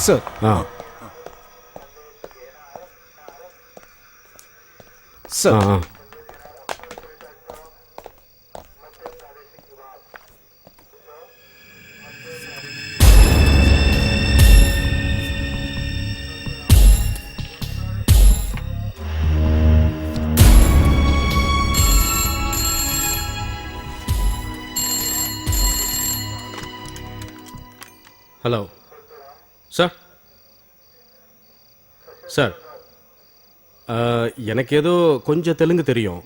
Sir sir hello sir sir எனக்கு ஏதோ கொஞ்சம் தெலுங்கு தெரியும்.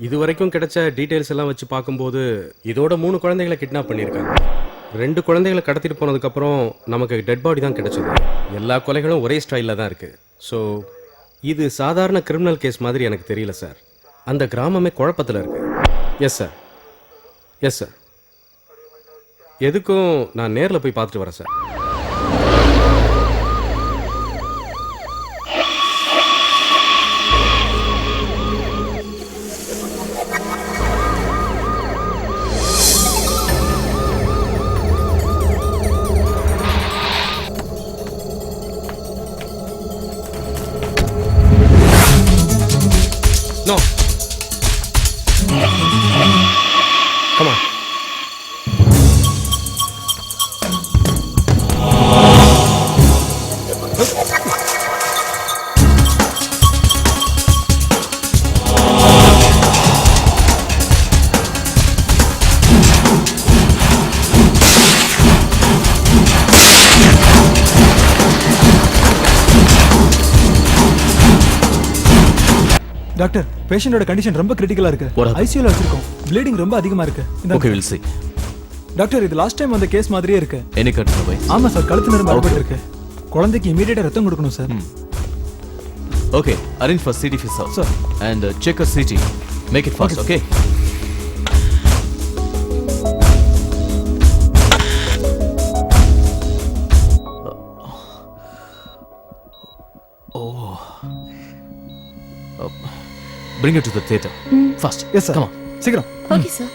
இது வரைக்கும் கிடைச்ச டீட்டெயில்ஸ் எல்லாம் வச்சு பார்க்கும்போது இதோட 3 குழந்தைகளை கிட்னாப் பண்ணியிருக்காங்க. 2 குழந்தைகளை கடத்திட்டு போனதுக்கப்புறம் நமக்கு டெட் பாடி தான் கிடைச்சது. எல்லா கொலைகளும் ஒரே ஸ்டைலில் தான் இருக்குது. ஸோ இது சாதாரண கிரிமினல் கேஸ் மாதிரி எனக்கு தெரியல சார். அந்த கிராமமே குழப்பத்தில் இருக்குது. Yes sir, yes sir. எதுக்கும் நான் நேரில் போய் பார்த்துட்டு வரேன் sir. No. Come on. Doctor, பேஷண்டோட கண்டிஷன் ரொம்ப கிரிட்டிக்கலா இருக்கு. ஐசியூல வச்சிருக்கோம். ப்ளீடிங் ரொம்ப அதிகமா இருக்கு. Okay, will see. டாக்டர், இது லாஸ்ட் டைம் அந்த கேஸ் மாதிரியே இருக்கு. Any cut by? ஆமா சார், கழுத்து நரம்பு அடிபட்டு இருக்கு. குழந்தைக்கு இமிடியேட்டா ரத்தம் கொடுக்கணும் sir. Okay, arrange for CT for sir and check a CT. Make it fast, okay? Bring her to the theater. Fast. Yes sir. Come on. சீக்கிரம். Okay sir.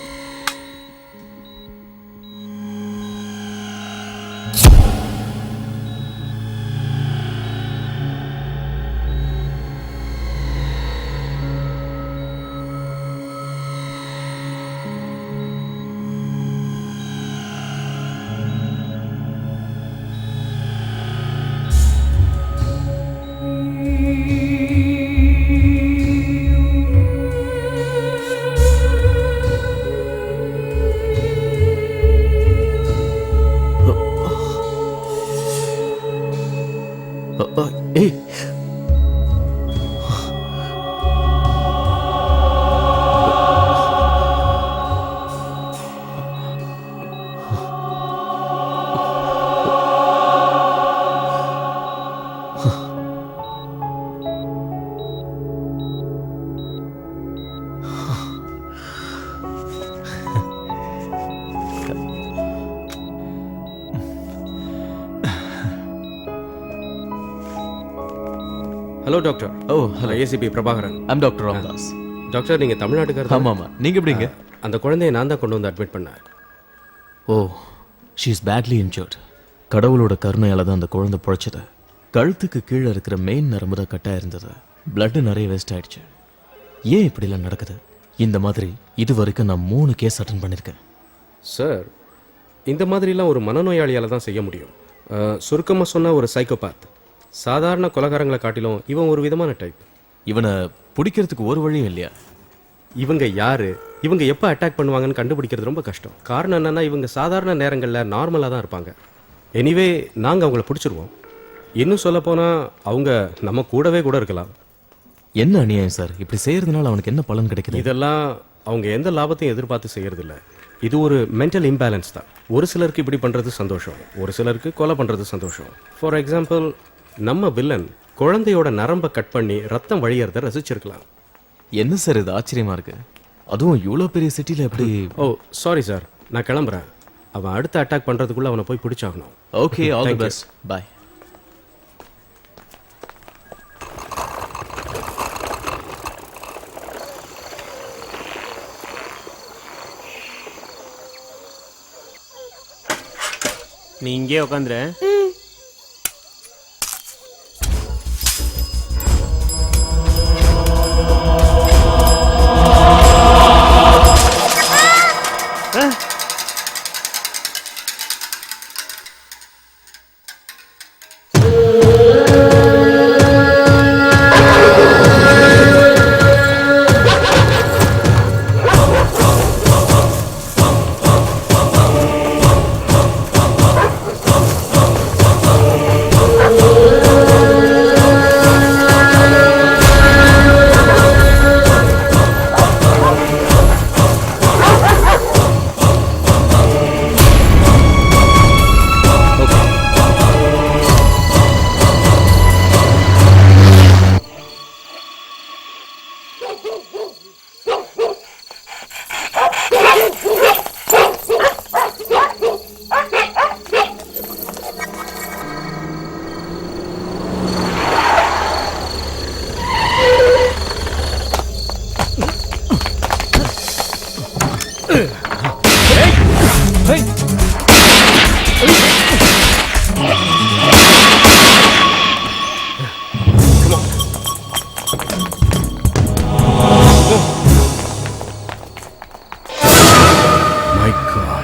Hey. Hello doctor. hello. ACP Prabhakaran. I'm Dr. Ramdas. Doctor, நீங்கள் தமிழ்நாட்டுக்காரர்? ஆமாம். நீங்கள் எப்படிங்க? அந்த குழந்தையை நான் தான் கொண்டு வந்து அட்மிட் பண்ணேன். ஓ, ஷீ இஸ் பேட்லி இன்ஜர்ட். கடவுளோட கருணையால் தான் அந்த குழந்தை பிழைச்சது. கழுத்துக்கு கீழே இருக்கிற மெயின் நரம்பு தான் கட்டாக இருந்தது. பிளட்டு நிறைய வேஸ்ட் ஆயிடுச்சு. ஏன் இப்படிலாம் நடக்குது? இந்த மாதிரி இது வரைக்கும் நான் 3 கேஸ் அட்டன் பண்ணியிருக்கேன். சார், இந்த மாதிரிலாம் ஒரு மனநோயாளியால் தான் செய்ய முடியும். சுருக்கமாக சொன்னால் ஒரு சைக்கோபாத். சாதாரண கொலைகாரங்களை காட்டிலும் இவன் ஒரு விதமான டைப். இவனை பிடிக்கிறதுக்கு ஒரு வழியும் இல்லையா? இவங்க யாரு, இவங்க எப்போ அட்டாக் பண்ணுவாங்கன்னு கண்டுபிடிக்கிறது ரொம்ப கஷ்டம். காரணம் என்னன்னா, இவங்க சாதாரண நேரங்களில் நார்மலாக தான் இருப்பாங்க. எனிவே, நாங்கள் அவங்கள பிடிச்சிருவோம். இன்னும் சொல்லப்போனால் அவங்க நம்ம கூடவே கூட இருக்கலாம். என்ன அநியாயம் சார், இப்படி செய்யறதுனால அவனுக்கு என்ன பலன் கிடைக்குது? இதெல்லாம் அவங்க எந்த லாபத்தையும் எதிர்பார்த்து செய்யறதில்ல. இது ஒரு மென்டல் இம்பேலன்ஸ் தான். ஒரு சிலருக்கு இப்படி பண்ணுறது சந்தோஷம், ஒரு சிலருக்கு கொலை பண்ணுறது சந்தோஷம். ஃபார் எக்ஸாம்பிள், நம்ம வில்லன் குழந்தையோட நரம்பை கட் பண்ணி ரத்தம் வழியறத ரசிச்சிருக்கலாம். என்ன சார் இது ஆச்சரியமா இருக்கு? அதுவும் இவ்வளோ பெரிய சிட்டியில் எப்படி? ஓ சாரி சார், நான் கிளம்புறேன். அவன் அடுத்த அட்டாக் பண்ணுறதுக்குள்ளே அவனை போய் பிடிச்சாகணும். ஓகே, ஆல் தி பெஸ்ட், பாய். நீ இங்கே உட்காந்துரு. My God.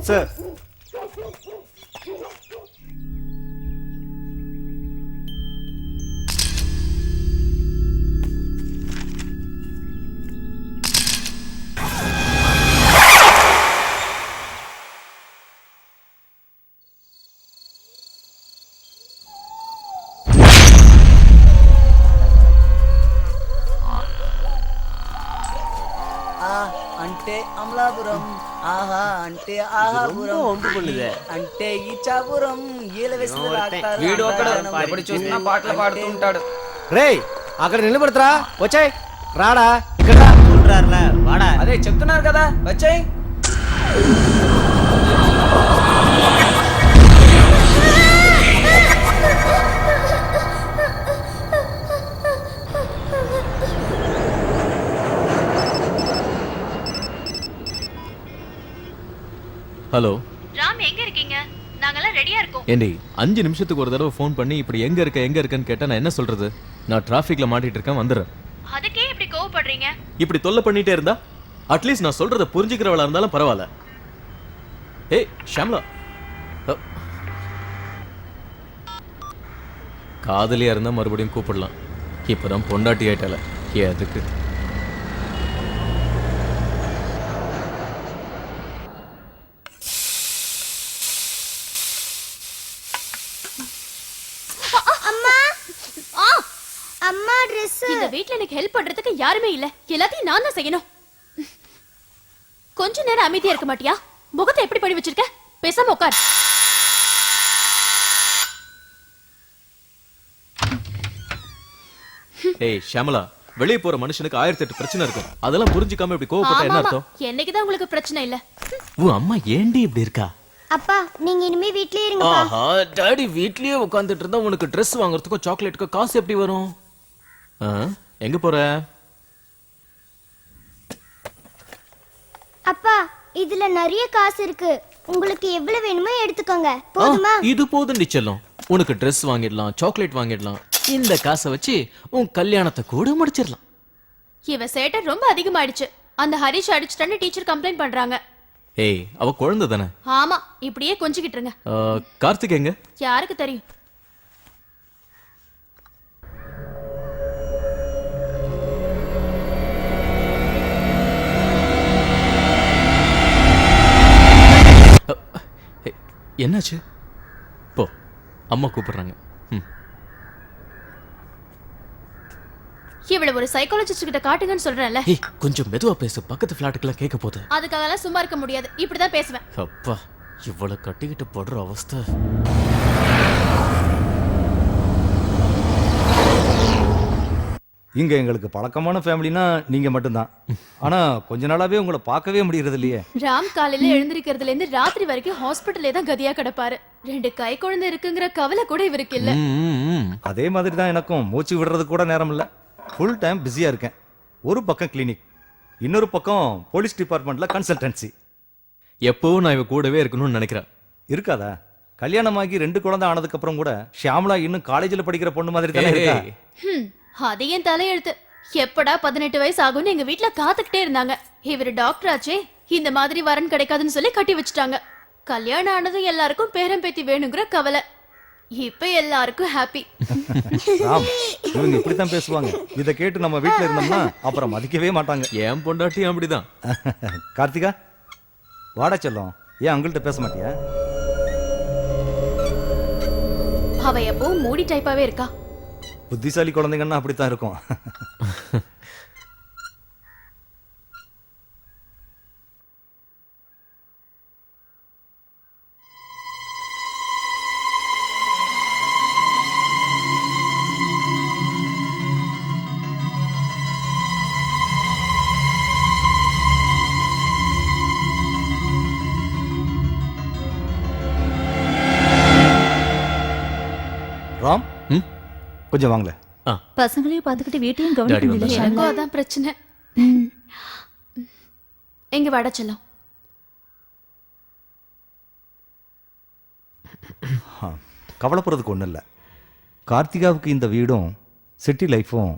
சார், అంటే అమలాపురం ఆహా అంటే ఆహాపురం ఒంపు பண்ணுது. అంటే ఇచ్చాపురం ఈల వేసిన వీడు ఒక్కడు ఎప్పుడు చూసినా పాటలు పాడుతూ ఉంటాడు. రేయ్ అక్కడ నిలబడతారా? వచ్చాయి రాడా ఇక్కడ చూడరారులా వాడా అదే చెప్తున్నారు కదా, వచ్చాయి. ஹலோ ராம், எங்க இருக்கீங்க? நாங்கெல்லாம் ரெடியா இருக்கோம். ஏண்டி 5 நிமிஷத்துக்கு ஒரு தடவை ஃபோன் பண்ணி இப்படி எங்க இருக்கன்னு கேட்டா நான் என்ன சொல்றது? நான் டிராஃபிக்ல மாட்டிட்டு இருக்கேன், வந்துடுறேன். அதுக்கே இப்படி கோவப்படுறீங்க? இப்படி தொல்லை பண்ணிட்டே இருந்தா அட்லீஸ்ட் நான் சொல்றத புரிஞ்சுக்கிறவளா இருந்தாலும் பரவாயில்ல. ஏய் ஷாம்லா, காதலியா இருந்தா மறுபடியும் கூப்பிடலாம். இப்பதான் பொண்டாட்டி ஆயிட்டால, எதுக்கு? அம்மா Dress. இந்த வீட்ல எனக்கு ஹெல்ப் பண்றதுக்கு யாருமே இல்ல, எல்லாத்தையும் நான் தான் செய்யணும். கொஞ்ச நேரம் அமைதியா இருக்க மாட்டியா? முகத்தை எப்படி பண்ணி வச்சிருக்க? பேசாம உட்கார். ஏய் ஷாமலா, வெளிய போற மனுஷனுக்கு 1008 பிரச்சனை இருக்கும். அதெல்லாம் புரிஞ்சுக்காம இப்படி கோவப்பட்டா என்ன அர்த்தம்? என்னைக்குதான் உங்களுக்கு பிரச்சனை இல்ல? உன் அம்மா ஏண்டி இப்படி இருக்கா? அப்பா நீங்க இனிமே வீட்லயே இருங்கப்பா. ஆஹா டாடி வீட்லயே உட்காந்துட்டு இருந்தா உனக்கு Dress வாங்குறதுக்கும் சாக்லேட்டுக்கும் காசு எப்படி வரும்? எங்க போற? அப்பா இதுல நிறைய காசு இருக்கு, உங்களுக்கு எவ்வளவு வேணுமோ எடுத்துக்கோங்க. போதுமா? இது போதும் செல்லம். உனக்கு Dress வாங்கிடலாம், சாக்லேட் வாங்கிடலாம். இந்த காசை வச்சு உன் கல்யாணத்தை கூட முடிச்சிடலாம். இவ சேட்டை ரொம்ப அதிகமாயிடுச்சு. அந்த ஹரிஷ் அடிச்சுட்டான்னு டீச்சர் கம்ப்ளைண்ட் பண்றாங்க. ஏய் அவ குழந்தை தானே. ஆமா, இப்படியே கொஞ்சிக்கிட்டு இருங்க. கார்த்திக் எங்க? யாருக்கு தெரியும்? என்னாச்சு? போ, அம்மா கூப்பிடுறாங்க. இவ்வளவு ஒரு சைக்காலஜிஸ்ட் கிட்ட காட்டுங்கன்னு சொல்றேன்ல. ஏய் கொஞ்சம் மெதுவா பேசு, பக்கத்து ஃபிளாட்டுக்குலாம் கேட்க போகுது. அதுக்காக சும்மா இருக்க முடியாது, இப்படிதான் பேசுவேன். அப்பா இவ்வளவு கட்டிக்கிட்டு படுற அவஸ்தை. இங்க எங்களுக்கு பழக்கமான ஃபேமிலினா நீங்க மட்டும்தான். ஆனா கொஞ்ச நாளாவே உங்களை பார்க்கவே முடியறது இல்லையே. ராம் காலையில எழுந்திருக்கிறதுல இருந்து ராத்திரி வரைக்கும் ஹாஸ்பிட்டலே தான் கதியா கிடப்பாரு. 2 கை குழந்தை இருக்குங்கிற கவலை கூட இவருக்கு இல்ல. அதே மாதிரி தான் எனக்கும் மூச்சு விடுறது கூட நேரம் இல்ல. ஃபுல் டைம் பிஸியா இருக்கேன். ஒரு பக்கம் கிளினிக், இன்னொரு பக்கம் போலீஸ் டிபார்ட்மெண்ட்ல கன்சல்டன்சி. எப்பவும் நான் இவ கூடவே இருக்கணும்னு நினைக்கிறேன். இருக்காதா? கல்யாணமாகி 2 குழந்தை ஆனதுக்கு அப்புறம் கூட ஷியாமலா இன்னும் காலேஜில் படிக்கிற பொண்ணு மாதிரி தானே இருக்கா? அது என் தலையெழுத்து. எப்படா 18 வயசு ஆகும்னு எங்க வீட்டுல காத்துக்கிட்டே இருந்தாங்க. இவரு டாக்டர் ஆச்சே, இந்த மாதிரி வரன் கிடைக்காதுன்னு சொல்லி கட்டி வச்சுட்டாங்க. கல்யாணம் ஆனதும் எல்லாருக்கும் பேரம் பேத்தி வேணுங்கிற கவலை. இப்ப எல்லாருக்கும் ஹாப்பி. ராம், இவங்க இப்படித்தான் பேசுவாங்க. இதை கேட்டு நம்ம வீட்டுல இருந்தோம்னா அப்புறம் மதிக்கவே மாட்டாங்க. ஏன் பொண்டாட்டியும் அப்படிதான். கார்த்திகா வாடா செல்லம், ஏன் அங்கிள்கிட்ட பேச மாட்டியா? அவ எப்பவும் மூடி டைப்பாவே இருக்கா. புத்திசாலி குழந்தைங்கன்னா அப்படித்தான் இருக்கும். ராம், கொஞ்சம் வாங்கல. பசங்களையும் பார்த்துக்கிட்டு வீட்டையும் டாடி கவனிக்க வந்தாரா? முடியல. எனக்கும் அதான் பிரச்சனை. எங்க வாட செல்லம். கவலைப்படுறதுக்கு ஒன்றும் இல்லை. கார்த்திகாவுக்கு இந்த வீடும் சிட்டி லைஃப்பும்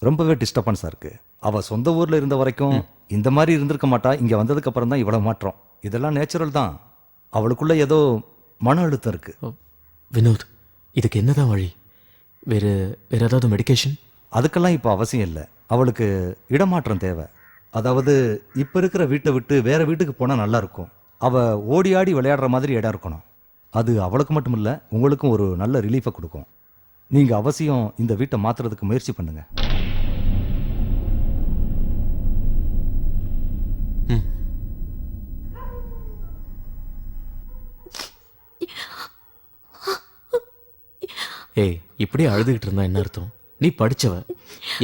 ரொம்பவே டிஸ்டர்பன்ஸாக இருக்கு. அவள் சொந்த ஊரில் இருந்த வரைக்கும் இந்த மாதிரி இருந்திருக்க மாட்டா. இங்கே வந்ததுக்கு அப்புறம் தான் இவ்வளோ மாற்றம். இதெல்லாம் நேச்சுரல் தான். அவளுக்குள்ள ஏதோ மன அழுத்தம் இருக்கு. வினோத், இதுக்கு என்னதான் வழி? வேற ஏதாவது மெடிகேஷன்? அதுக்கெல்லாம் இப்போ அவசியம் இல்லை. அவளுக்கு இடமாற்றம் தேவை. அதாவது இப்போ இருக்கிற வீட்டை விட்டு வேற வீட்டுக்கு போனால் நல்லா இருக்கும். அவள் ஓடி ஆடி விளையாடுற மாதிரி இடம் இருக்கணும். அது அவளுக்கு மட்டும் இல்லை, உங்களுக்கும் ஒரு நல்ல ரிலீஃபை கொடுக்கும். நீங்கள் அவசியம் இந்த வீட்டை மாற்றுறதுக்கு முயற்சி பண்ணுங்க. ஏய் இப்படியே அழுதுகிட்டு இருந்தா என்ன அர்த்தம்? நீ படிச்சவ,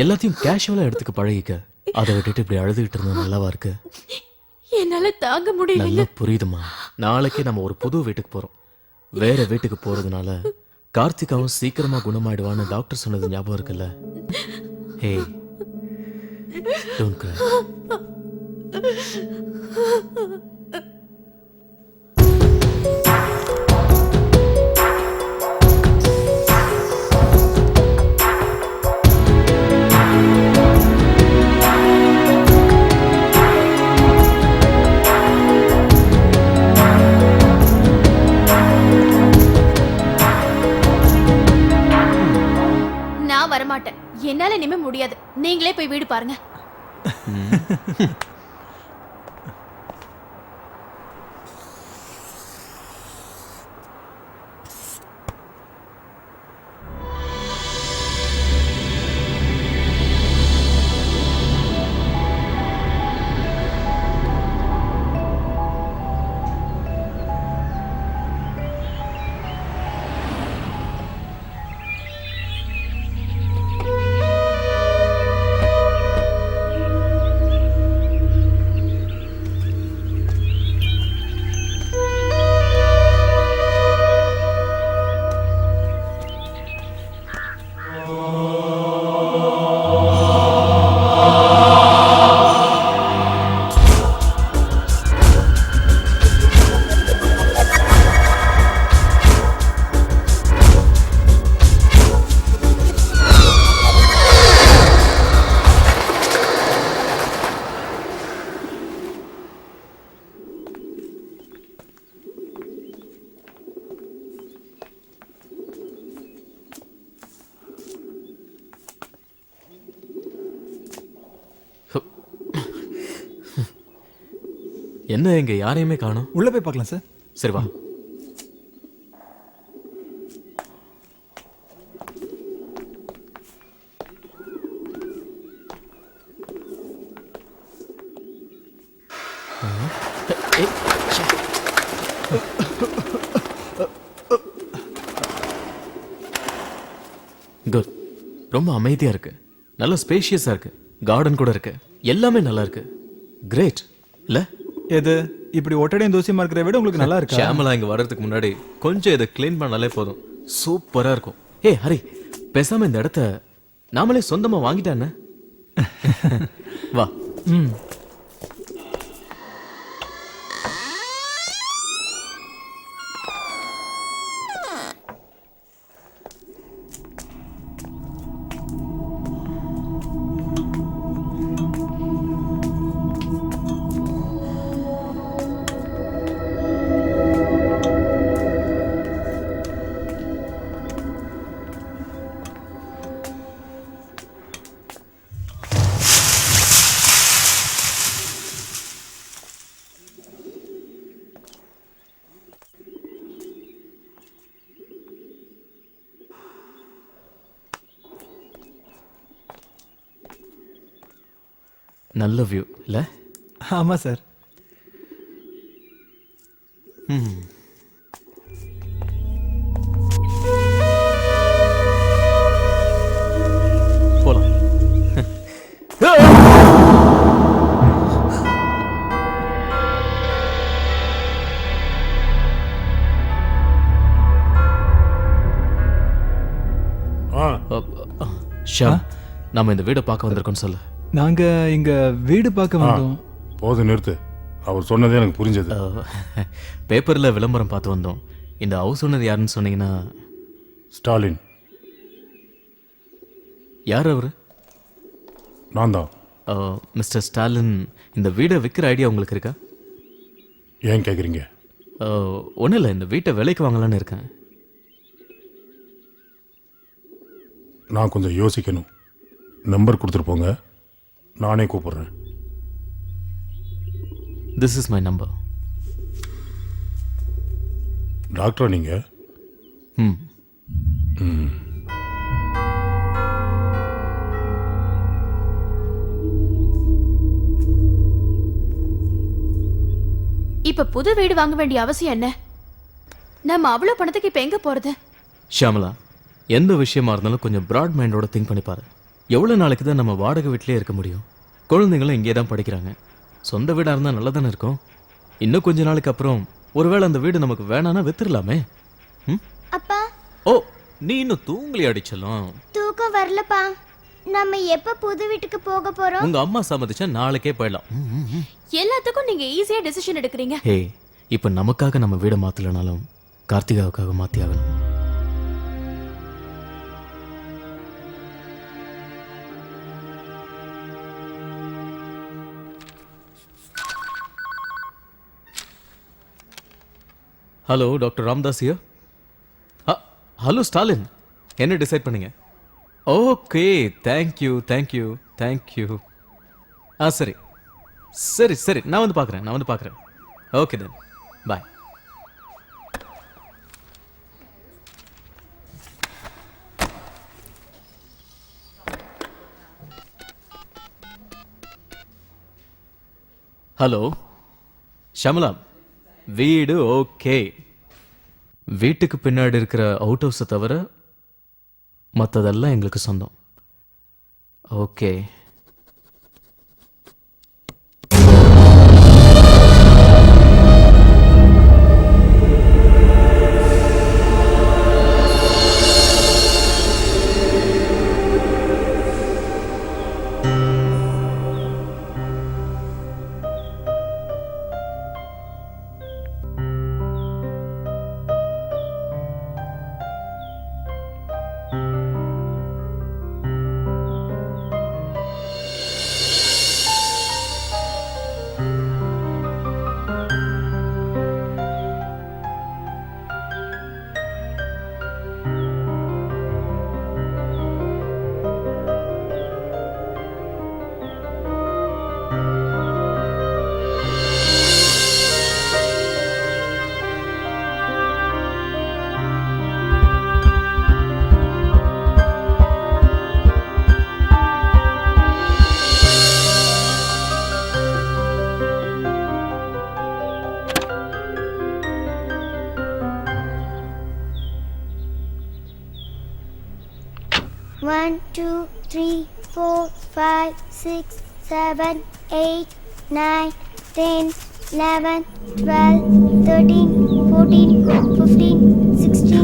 எல்லாத்தையும் கேஷுவலா எடுத்துக்க பழகிக்க. அதை விட்டுட்டு இப்படி அழுதுகிட்டு இருந்தா நல்லாவா இருக்கு? என்னால தாங்க முடியல. நல்லா புரியுதுமா. நாளைக்கே நம்ம ஒரு புது வீட்டுக்கு போறோம். வேற வீட்டுக்கு போறதுனால கார்த்திகாவும் சீக்கிரமா குணமாயிடுவான்னு டாக்டர் சொன்னது ஞாபகம் இருக்குல்ல? ஹே டோன்ட் கிரை. நான் வரமாட்டேன். என்னால இனிமே முடியாது. நீங்களே போய் வீடு பாருங்க. என்ன இங்க யாரையுமே காணோம்? உள்ள போய் பார்க்கலாம் சார். சரி வா. குட். ரொம்ப அமைதியா இருக்கு, நல்ல ஸ்பேஷியஸா இருக்கு, கார்டன் கூட இருக்கு, எல்லாமே நல்லா இருக்கு. கிரேட் இல்ல? எது இப்படி ஒட்டடையும் தோசியமா இருக்கிற விட உங்களுக்கு நல்லா இருக்கு. ஷியாமலா இங்க வர்றதுக்கு முன்னாடி கொஞ்சம் இதை க்ளீன் பண்ணாலே போதும், சூப்பரா இருக்கும். ஏய் ஹரி, பேசாம இந்த இடத்த நாமளே சொந்தமா வாங்கிட்டானே. வா. ம். நல்ல வியூ இல்ல? ஆமா சார். போலாம். ஷாம், நாம இந்த வீடை பார்க்க வந்திருக்கோம் சொல்லு. நாங்க இங்க வீடு பார்க்க வந்தோம். போது நிறுத்து. அவர் சொன்னதே எனக்கு புரிஞ்சது. பேப்பர்ல விளம்பரம் பார்த்து வந்தோம். இந்த ஹவுஸ் ஓனர் யாருன்னு சொன்னீங்கன்னா? ஸ்டாலின். யார் அவரு? நான் தான். மிஸ்டர் ஸ்டாலின், இந்த வீடை விற்கிற ஐடியா உங்களுக்கு இருக்கா? ஏன் கேட்குறீங்க? ஒன்றும் இல்லை, இந்த வீட்டை விலைக்கு வாங்கலான்னு இருக்கேன். நான் கொஞ்சம் யோசிக்கணும். நம்பர் கொடுத்துட்டு போங்க, நானே கூப்பிடுறேன். This is my number. டாக்டரா நீங்க? ம். இப்ப புது வீடு வாங்க வேண்டிய அவசியம் என்ன? நம்ம அவ்வளவு பணத்துக்கு இப்ப எங்க போறது? ஷியாமலா, எந்த விஷயமா இருந்தாலும் கொஞ்சம் பிராட் மைண்டோட திங்க் பண்ணி பாரு. எவ்வளோ நாளைக்கு தான் நம்ம வாடகை வீட்டிலே இருக்க முடியும்? குழந்தைங்களும் இங்கே தான் படிக்கிறாங்க. சொந்த வீடாக இருந்தால் நல்லா தானே இருக்கும். இன்னும் கொஞ்ச நாளைக்கு அப்புறம் ஒருவேளை அந்த வீடு நமக்கு வேணான்னா வித்துடலாமே. அப்பா. ஓ, நீ இன்னும் தூங்கலி அடிச்சலாம். தூக்கம் வரலப்பா. நம்ம எப்ப புது வீட்டுக்கு போக போறோம்? உங்க அம்மா சம்மதிச்சா நாளைக்கே போயிடலாம். எல்லாத்துக்கும் நீங்க ஈஸியா டெசிஷன் எடுக்கிறீங்க. ஹே, இப்போ நமக்காக நம்ம வீடை மாத்தலனாலும் கார்த்திகாவுக்காக மாத்தி ஆகணும். Hello, doctor Ramdas here. Hello Stalin, என்ன டிசைட் பண்ணீங்க? Okay, thank you thank you thank you. சரி சரி சரி, நான் வந்து பார்க்குறேன். ஓகே தென், பாய். ஹலோ ஷமலா, வீடு ஓகே. வீட்டுக்கு பின்னாடி இருக்கிற அவுட் ஹவுஸை தவிர மற்றதெல்லாம் எங்களுக்கு சொந்தம். ஓகே. 1 2 3 4 5 6 7 8 9 10 11 12 13 14 15 16.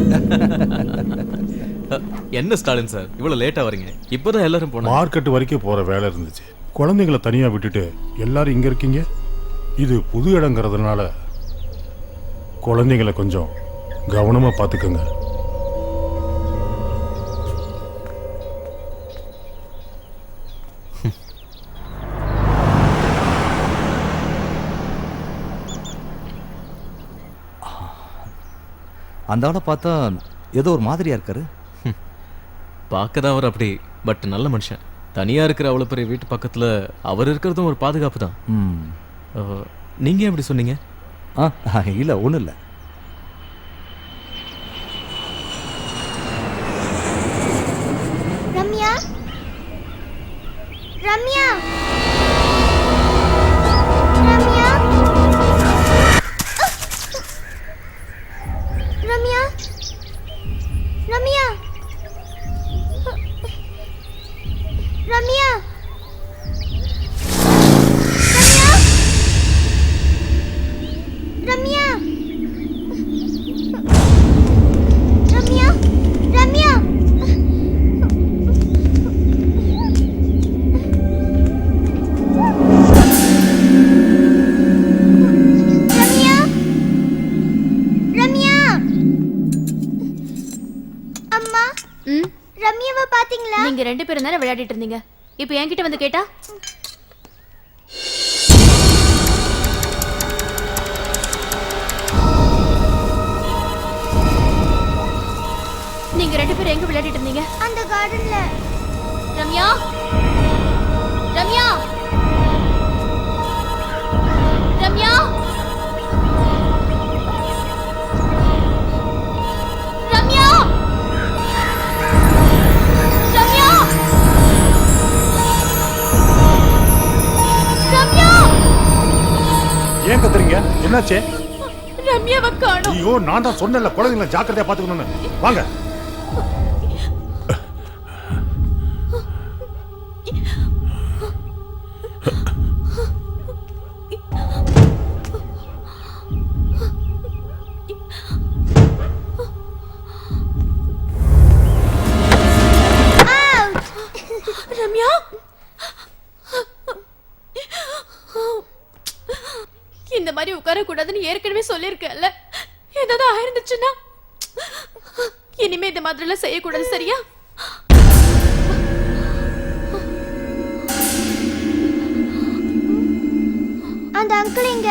என்ன ஸ்டாலின் சார் இவ்வளவு லேட்டா வரீங்க? இப்பதான் எல்லாரும் போனாங்க. மார்க்கெட் வரைக்கும் போற வேலை இருந்துச்சு. குழந்தைங்களை தனியா விட்டுட்டு எல்லாரும் இங்க இருக்கீங்க. இது புது இடங்கிறதுனால குழந்தைங்களை கொஞ்சம் கவனமா பார்த்துக்கோங்க. அந்த ஆளை பார்த்தா ஏதோ ஒரு மாதிரியா இருக்காரு. பார்க்க தான் அவர் அப்படி, பட் நல்ல மனுஷன். தனியா இருக்கிற அவ்வளவு பெரிய வீட்டு பக்கத்துல அவர் இருக்கிறதும் ஒரு பாதுகாப்பு தான். ம். நீங்க எப்படி சொன்னீங்க? இல்லை ஒன்றும் இல்லை. ரம்யா ரம்யா ரம்யா ரம்யா ரம்யா ரம்யா ரம்யா ரம்யா ரம்யா ரம்யா ரம்யா அம்மா ரம்யாவை பாத்தீங்களா? நீங்க 2 பேரும் தானே விளையாடிட்டு இருந்தீங்க. இப்போ என்கிட்ட வந்து கேட்டா நீங்க 2 பேரும் எங்க விளையாடிட்டு இருந்தீங்க? அந்த கார்டன்ல. ரம்யா ரம்யா ரம்யா ரம்யா ரம்யா ரம்யா ஏன் கத்துறீங்க? என்னாச்சே? ரம்யாவை காணோம். ஐயோ, நான் தான் சொன்னேன்ல குழந்தைங்களை ஜாக்கிரதையா பார்த்துக்கணும்னு. வாங்க. ரம்யா இந்த மாதிரி உட்கார கூடாதுன்னு ஏற்கனவே சொல்லிருக்கல. ஏதாவது ஆயிருந்துச்சுன்னா இனிமே இந்த மாதிரி எல்லாம் செய்யக்கூடாது, சரியா? அந்த அங்கிள் எங்க?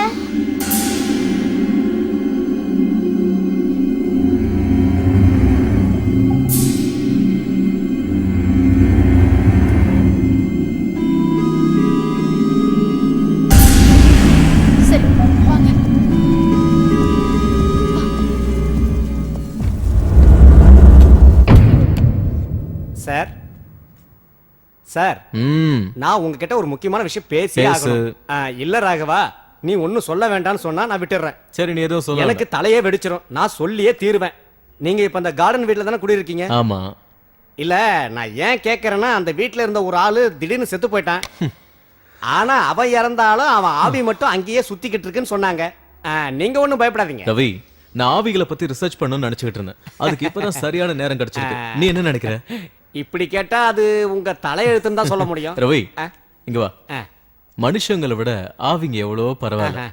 சரி வாங்க. சார் சார் நான் உங்ககிட்ட ஒரு முக்கியமான விஷயம் பேசி பேசு. ஆகணும். இல்ல ராகவா, நீ ஒன்னும் சொல்ல வேண்டாம்னு சொன்னா நான் விட்டுறேன். சரி, நீ ஏதோ சொல்ல. எனக்கு தலையே வெடிச்சிரும். நான் சொல்லியே தீருவேன். நீங்க இப்ப அந்த கார்டன் வீட்ல தானே குடியிருக்கீங்க? ஆமா. இல்ல, நான் ஏன் கேக்குறேன்னா, அந்த வீட்ல இருந்த ஒரு ஆளு திடீர்னு செத்து போயிட்டான். ஆனா அவன் இறந்தாலும் அவன் ஆவி மட்டும் அங்கேயே சுத்திக்கிட்டு இருக்குன்னு சொன்னாங்க. நீங்க ஒண்ணும் பயப்படாதீங்க ரவி. நான் ஆவிகளை பத்தி ரிசர்ச் பண்ணணும்னு நினைச்சுக்கிட்டு இருந்தேன். அதுக்கு இப்பதான் சரியான நேரம் கிடைச்சிருக்கு. நீ என்ன நினைக்கிற? இப்படி கேட்டா அது உங்க தலையெழுத்துன்னு தான் சொல்ல முடியும். ரவி, இங்க வா. மனுஷங்களை விட ஆவிங்க எவ்வளவோ பரவாயில்ல.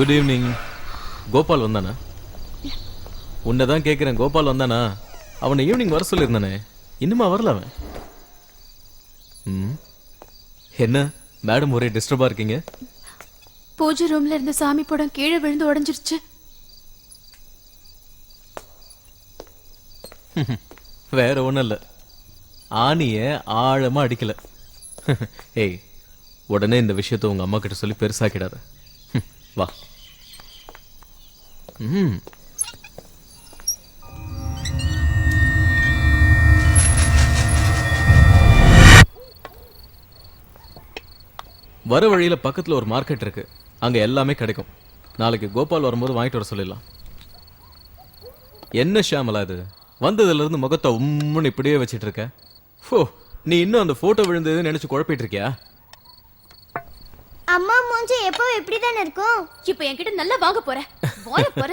Good evening. கோபால் வந்தானா? உன்னை தான் கேட்குறேன். கோபால் வந்தானா? அவனை ஈவினிங் வர சொல்லியிருந்தானே, இன்னுமா வரல அவன்? ம், என்ன மேடம் ஒரே டிஸ்டர்பா இருக்கீங்க? பூஜை ரூம்ல இருந்த சாமி படம் கீழே விழுந்து உடைஞ்சிருச்சு. வேற ஒன்றும் இல்லை, ஆணிய ஆழமா அடிக்கல. ஏய், உடனே இந்த விஷயத்த உங்க அம்மா கிட்ட சொல்லி பெருசாக்கிடாத. வா. ம். வர வழியில பக்கத்துல ஒரு மார்க்கெட் இருக்கு, அங்க எல்லாமே கிடைக்கும். நாளைக்கு கோபால் வரும்போது வாங்கிட்டு வர சொல்லிடலாம். என்ன ஷியாமலா இது, வந்ததுல இருந்து முகத்தை உம்முன்னு இப்படியே வச்சிட்டு இருக்க? ஓ, நீ இன்னும் அந்த போட்டோ விழுந்தது நினைச்சு குழப்பிட்டு இருக்கியா? அம்மா மூஞ்சி எப்போ இப்படிதானே இருக்கும்? இப்ப என்கிட்ட நல்லா வாங்க போற வாய போற.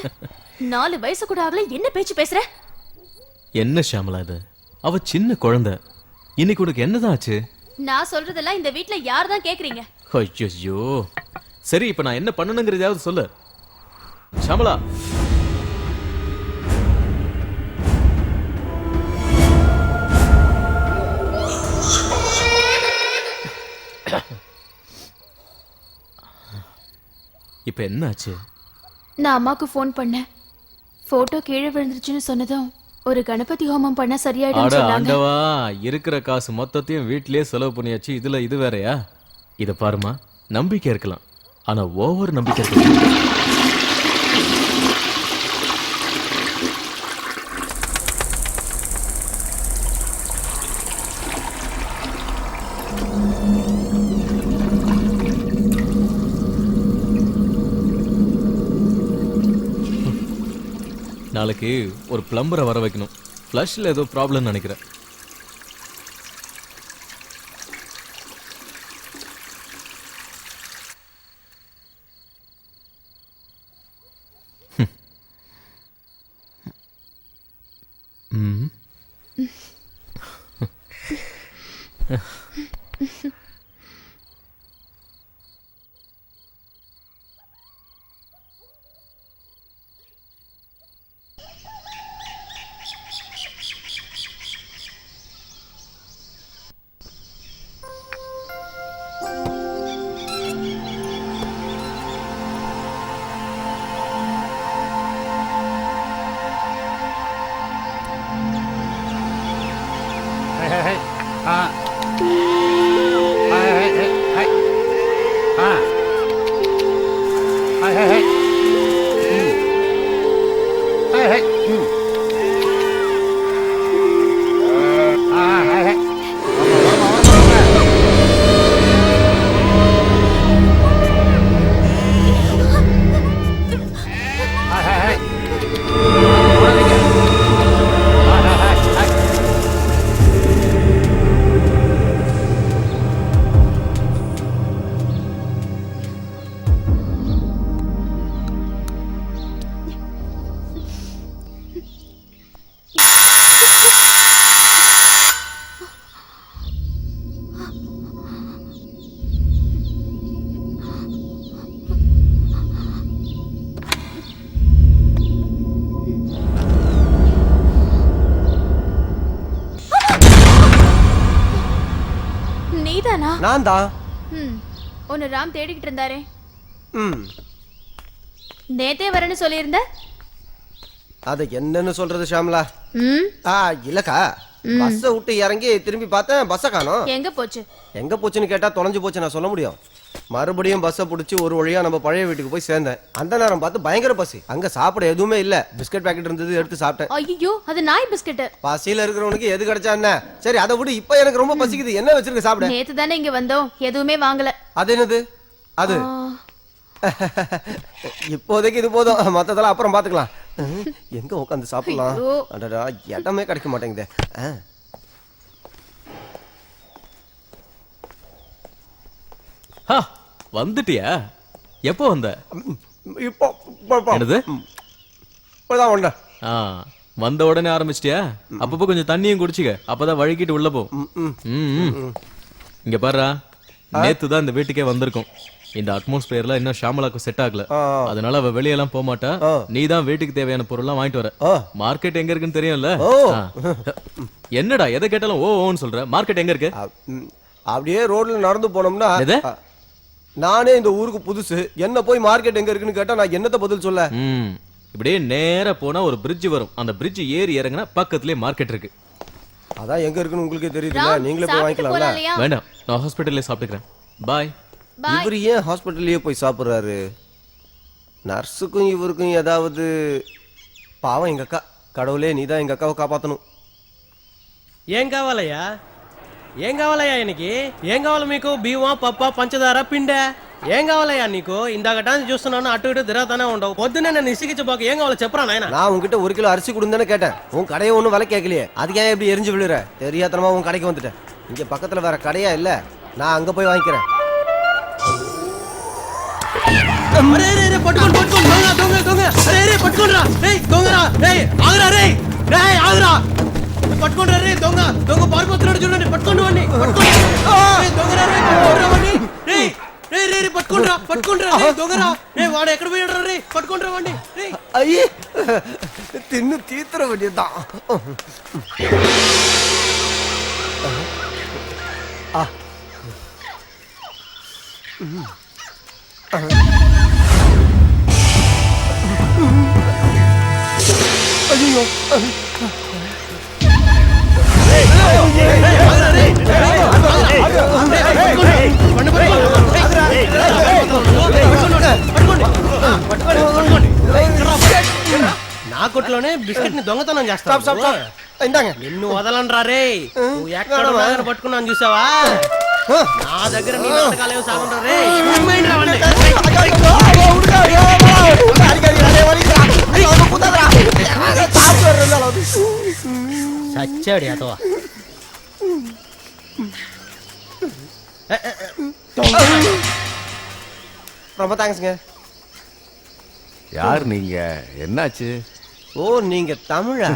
4 வயசு கூட ஆகல, என்ன பேச்சு பேசுற? என்ன ஷியாமலா இது, அவ சின்ன குழந்தை. இன்னைக்கு உனக்கு என்னதான் ஆச்சு? நான் சொல்றதெல்லாம் இந்த வீட்ல யார் தான் கேக்குறீங்க? ஐயோ, சரி இப்ப நான் என்ன பண்ணணுங்கிறதாவது சொல்லு ஷியாமலா. இப்ப என்ன ஆச்சு? நான் அம்மாக்கு ஃபோன் பண்ணேன். போட்டோ கீழே விழுந்துருச்சுன்னு சொன்னதும் ஒரு கணபதி ஹோமம் பண்ணா சரியாயிடும் அட சொன்னாங்க. ஆண்டவா, இருக்கிற காசு மொத்தத்தையும் வீட்லயே செலவு பண்ணியாச்சு. இதுல இது வேறயா? இத பாருமா, நம்பிக்கை இருக்கலாம், ஆனா ஓவர் நம்பிக்கை இருக்கலாம். நாளைக்கு ஒரு பிளம்பரை வர வைக்கணும். ஃப்ளஷ்ல ஏதோ ப்ராப்ளம் நினைக்கிறேன். ம். நீதானா? நான் தான். உன்னை ராம் தேடிக்கிட்டு இருந்தாரே, ம், நேத்தே வரேன்னு சொல்லியிருந்த. அது என்னன்னு சொல்றது ஷாம்லா? ம், இல்லக்கா, பஸ்ஸை விட்டு இறங்கி திரும்பி பார்த்தேன், பஸ்ஸை காணோம். எங்க போச்சு? எங்க போச்சுன்னு கேட்டா தொலைஞ்சு போச்சு நான் சொல்ல முடியும். மறுபடியும் பஸ்ஸை பிடிச்சி ஒரு வழியா நம்ம பழைய வீட்டுக்கு போய் சேர்ந்தேன். அந்த நேரம் பார்த்து பயங்கர பசி. அங்க சாப்பிட எதுவுமே இல்ல, பிஸ்கட் பாக்கெட் இருந்தது, எடுத்து சாப்பிட்டேன். ஐயோ, அது நாய் பிஸ்கட். பசியில இருக்கிறவனுக்கு எது கிடைச்சா என்ன? சரி அதை விட இப்ப எனக்கு ரொம்ப பசிக்குது, என்ன வச்சிருக்க சாப்பிட? நேத்து தானே இங்க வந்தோம், எதுவுமே வாங்கல. அது என்னது அது? இப்போதைக்கு இது போதும், மத்ததெல்லாம் அப்புறம் பாத்துக்கலாம். எங்க உட்காந்து சாப்பிடலாம்? அடடா, இடமே கிடைக்க மாட்டேங்குதே. வந்துட்டியா? எப்போ வந்த? இப்போ என்னது? இப்பதான் வந்தேன். வந்த உடனே ஆரம்பிச்சிட்டியா? அப்பப்போ கொஞ்சம் தண்ணியும் குடிச்சுக்க, அப்பதான் வழுக்கிட்டு உள்ள போ. இங்க பாருடா, நேத்து தான் இந்த வீட்டுக்கே வந்திருக்கோம். இந்த அட்மாஸ்பியர்ல இன்னும் ஷாமலாக்கு செட் ஆகல. அதனால அவ வெளியெல்லாம் போக மாட்டா. நீ தான் வீட்டுக்கு தேவையான பொருள்லாம் வாங்கிட்டு வர. மார்க்கெட் எங்க இருக்குன்னு தெரியும்ல? என்னடா எதை கேட்டாலும் ஓன்னு சொல்ற. மார்க்கெட் எங்க இருக்கு? அப்படியே ரோட்ல நடந்து போனோம்னா நானே இந்த ஊருக்கு புதுசு, என்ன போய் மார்க்கெட் எங்க இருக்குன்னு கேட்டா நான் என்னத்த பதில் சொல்ல? இப்படியே நேரா போனா ஒரு பிரிட்ஜ் வரும். அந்த பிரிட்ஜ் ஏறி இறங்கினா பக்கத்துலயே மார்க்கெட் இருக்கு. அதான் எங்க இருக்குன்னு உங்களுக்கே தெரியுதுல, நீங்களே போய் வாங்கிக்கலாம்ல. வேண்டாம், நான் ஹாஸ்பிடல்ல சாப்பிட்டுக்கிறேன். பாய். இவர் ஏன் ஹாஸ்பிட்டல்லயே போய் சாப்பிடுறாரு? நர்ஸுக்கும் இவருக்கும் ஏதாவது? பாவம் எங்க அக்கா. கடவுளே நீதான் எங்க அக்காவை కాపాతను. ఏం కావాలయ్యా? ఏం కావాలయ్యా నీకు? ఏం కావాలి మీకు? బియ్యం, పప్ప, పంచదార, పిండే ఏం కావాలయ్యా నీకు? ఇందాకటాన్ని చూస్తున్నాను, అటు ఇటు తిరుగుతానే ఉండవు. పొద్దున్నే నన్ను ఇసిగించబోక ఏం కావాలో చెప్పరా నాయన? நான் உன்கிட்ட 1 கிலோ அரிசி கொடுந்தேன்னு கேட்டேன். உன் கடையை ஒன்றும் விலை கேட்கலையே, அதுக்கு ஏன் எப்படி எரிஞ்சு விழுற? தெரியாதனமா உன் கடைக்கு வந்துட்டேன். இங்க பக்கத்துல வேற கடையா இல்ல, நான் அங்க போய் வாங்கிக்கிறேன். పట్టుకోండి పట్టుకోండి, దొంగ దొంగ దొంగ, అరే పట్టుకోండిరా, రేయ్ దొంగరా, రేయ్ ఆగురా, రేయ్ రేయ్ ఆగురా, పట్టుకోండిరా, రేయ్ దొంగ దొంగ పారిపోతున్నాడు చూడండి, పట్టుకోండి వాడిని, పట్టుకోండి, రేయ్ దొంగరా, రేయ్ పట్టుకోండిరా వాడిని, రేయ్ రేయ్ రేయ్ పట్టుకోండిరా, పట్టుకోండిరా, రేయ్ దొంగరా, రేయ్ వాడు ఎక్కడ పోయాడురా, రేయ్ పట్టుకోండిరా వాడిని, రేయ్. ஐயே தின்னு தீத்துற வேண்டியதுதான். ஐயோ నా కొట్లోనే బిస్కెట్ ని దొంగతనం చేస్తా. ఇందాక నిన్ను వదలండ్రా రే. నువ్వు ఎక్కడ పట్టుకున్నాను చూసావా? నా దగ్గర నీ నాటకాలేవు సాగుండ్రా రే. సచ్చాడు అతవా. ரொம்ப தேங்க்ஸ்ங்க. யார் நீங்க? என்னாச்சு? ஓ நீங்க தமிழா?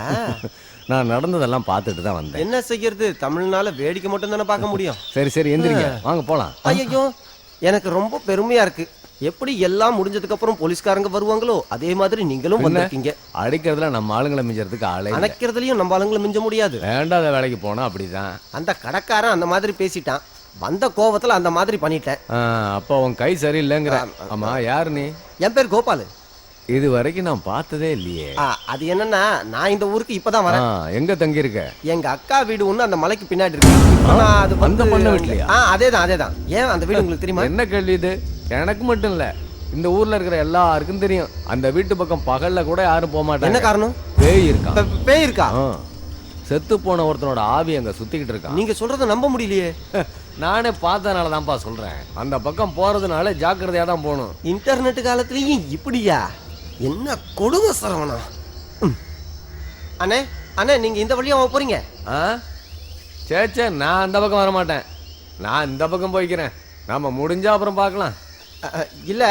நான் நடந்ததெல்லாம் பார்த்துட்டு தான் வந்தேன். என்ன செய்யறது, தமிழ்னால வேடிக்கை மட்டும் தானே பார்க்க முடியும். சரி சரி எந்திரிங்க, வாங்க போலாம். ஐயோ எனக்கு ரொம்ப பெருமையா இருக்கு. எப்படி எல்லாம் முடிஞ்சதுக்கு அப்புறம் போலீஸ்காரங்க வருவாங்களோ அதே மாதிரி நீங்களும் வந்திருக்கீங்க. அடிக்கிறதுல நம்ம ஆளுங்களை மிஞ்சறதுக்கு ஆளே. அணைக்கிறதுலயும் நம்ம ஆளுங்களை மிஞ்ச முடியாது. வேண்டாத வேலைக்கு போனா அப்படிதான். அந்த கடைக்காரன் அந்த மாதிரி பேசிட்டான், வந்த கோவத்துல அந்த மாதிரி பண்ணிட்டேன். அப்ப உன் கை சரியில்லைங்கிற. ஆமா யாரு நீ? என் பேர் கோபாலு. இது வரைக்கும் நான் பார்த்ததே இல்லையே. அது என்னன்னா நான் இந்த ஊருக்கு இப்பதான் வரேன். எங்க தங்கி இருக்க? எங்க அக்கா வீடு ஒண்ணு அந்த மலைக்கு பின்னாடி இருக்கு. அது அந்த பண்ண வீட்லயா? அதேதான் அதேதான். ஏன் அந்த வீடு உங்களுக்கு தெரியுமா? என்ன கேள்வி இது? எனக்கு மட்டும் இல்ல, இந்த ஊர்ல இருக்கிற எல்லாருக்கும் தெரியும். அந்த வீட்டு பக்கம் பகல்ல கூட யாரும் போக மாட்டாங்க. என்ன காரணம்? பேய் இருக்கா. பேய் இருக்கா? செத்து போன ஒருத்தனோட ஆவி அங்க சுத்திக்கிட்டு இருக்கா. நீங்க சொல்றத நம்ப முடியலையே. நானே பார்த்தனால தான்ப்பா சொல்றேன். அந்த பக்கம் போறதுனால ஜாக்கிரதையா தான் போகணும். இன்டர்நெட் காலத்துலயும் இப்படியா? என்ன கொடுமை சரவணா. அண்ணே அண்ணே நீங்க இந்த வழியா போறீங்க? சே நான் அந்த பக்கம் வர மாட்டேன். நான் இந்த பக்கம் போய்க்கிறேன். நாம முடிஞ்சா அப்புறம் பார்க்கலாம். இல்ல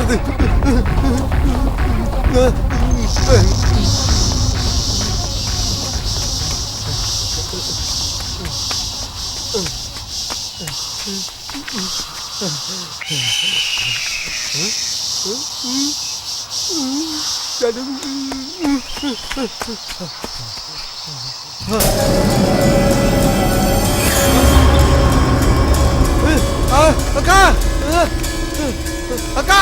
பண்றது? அக்கா அக்கா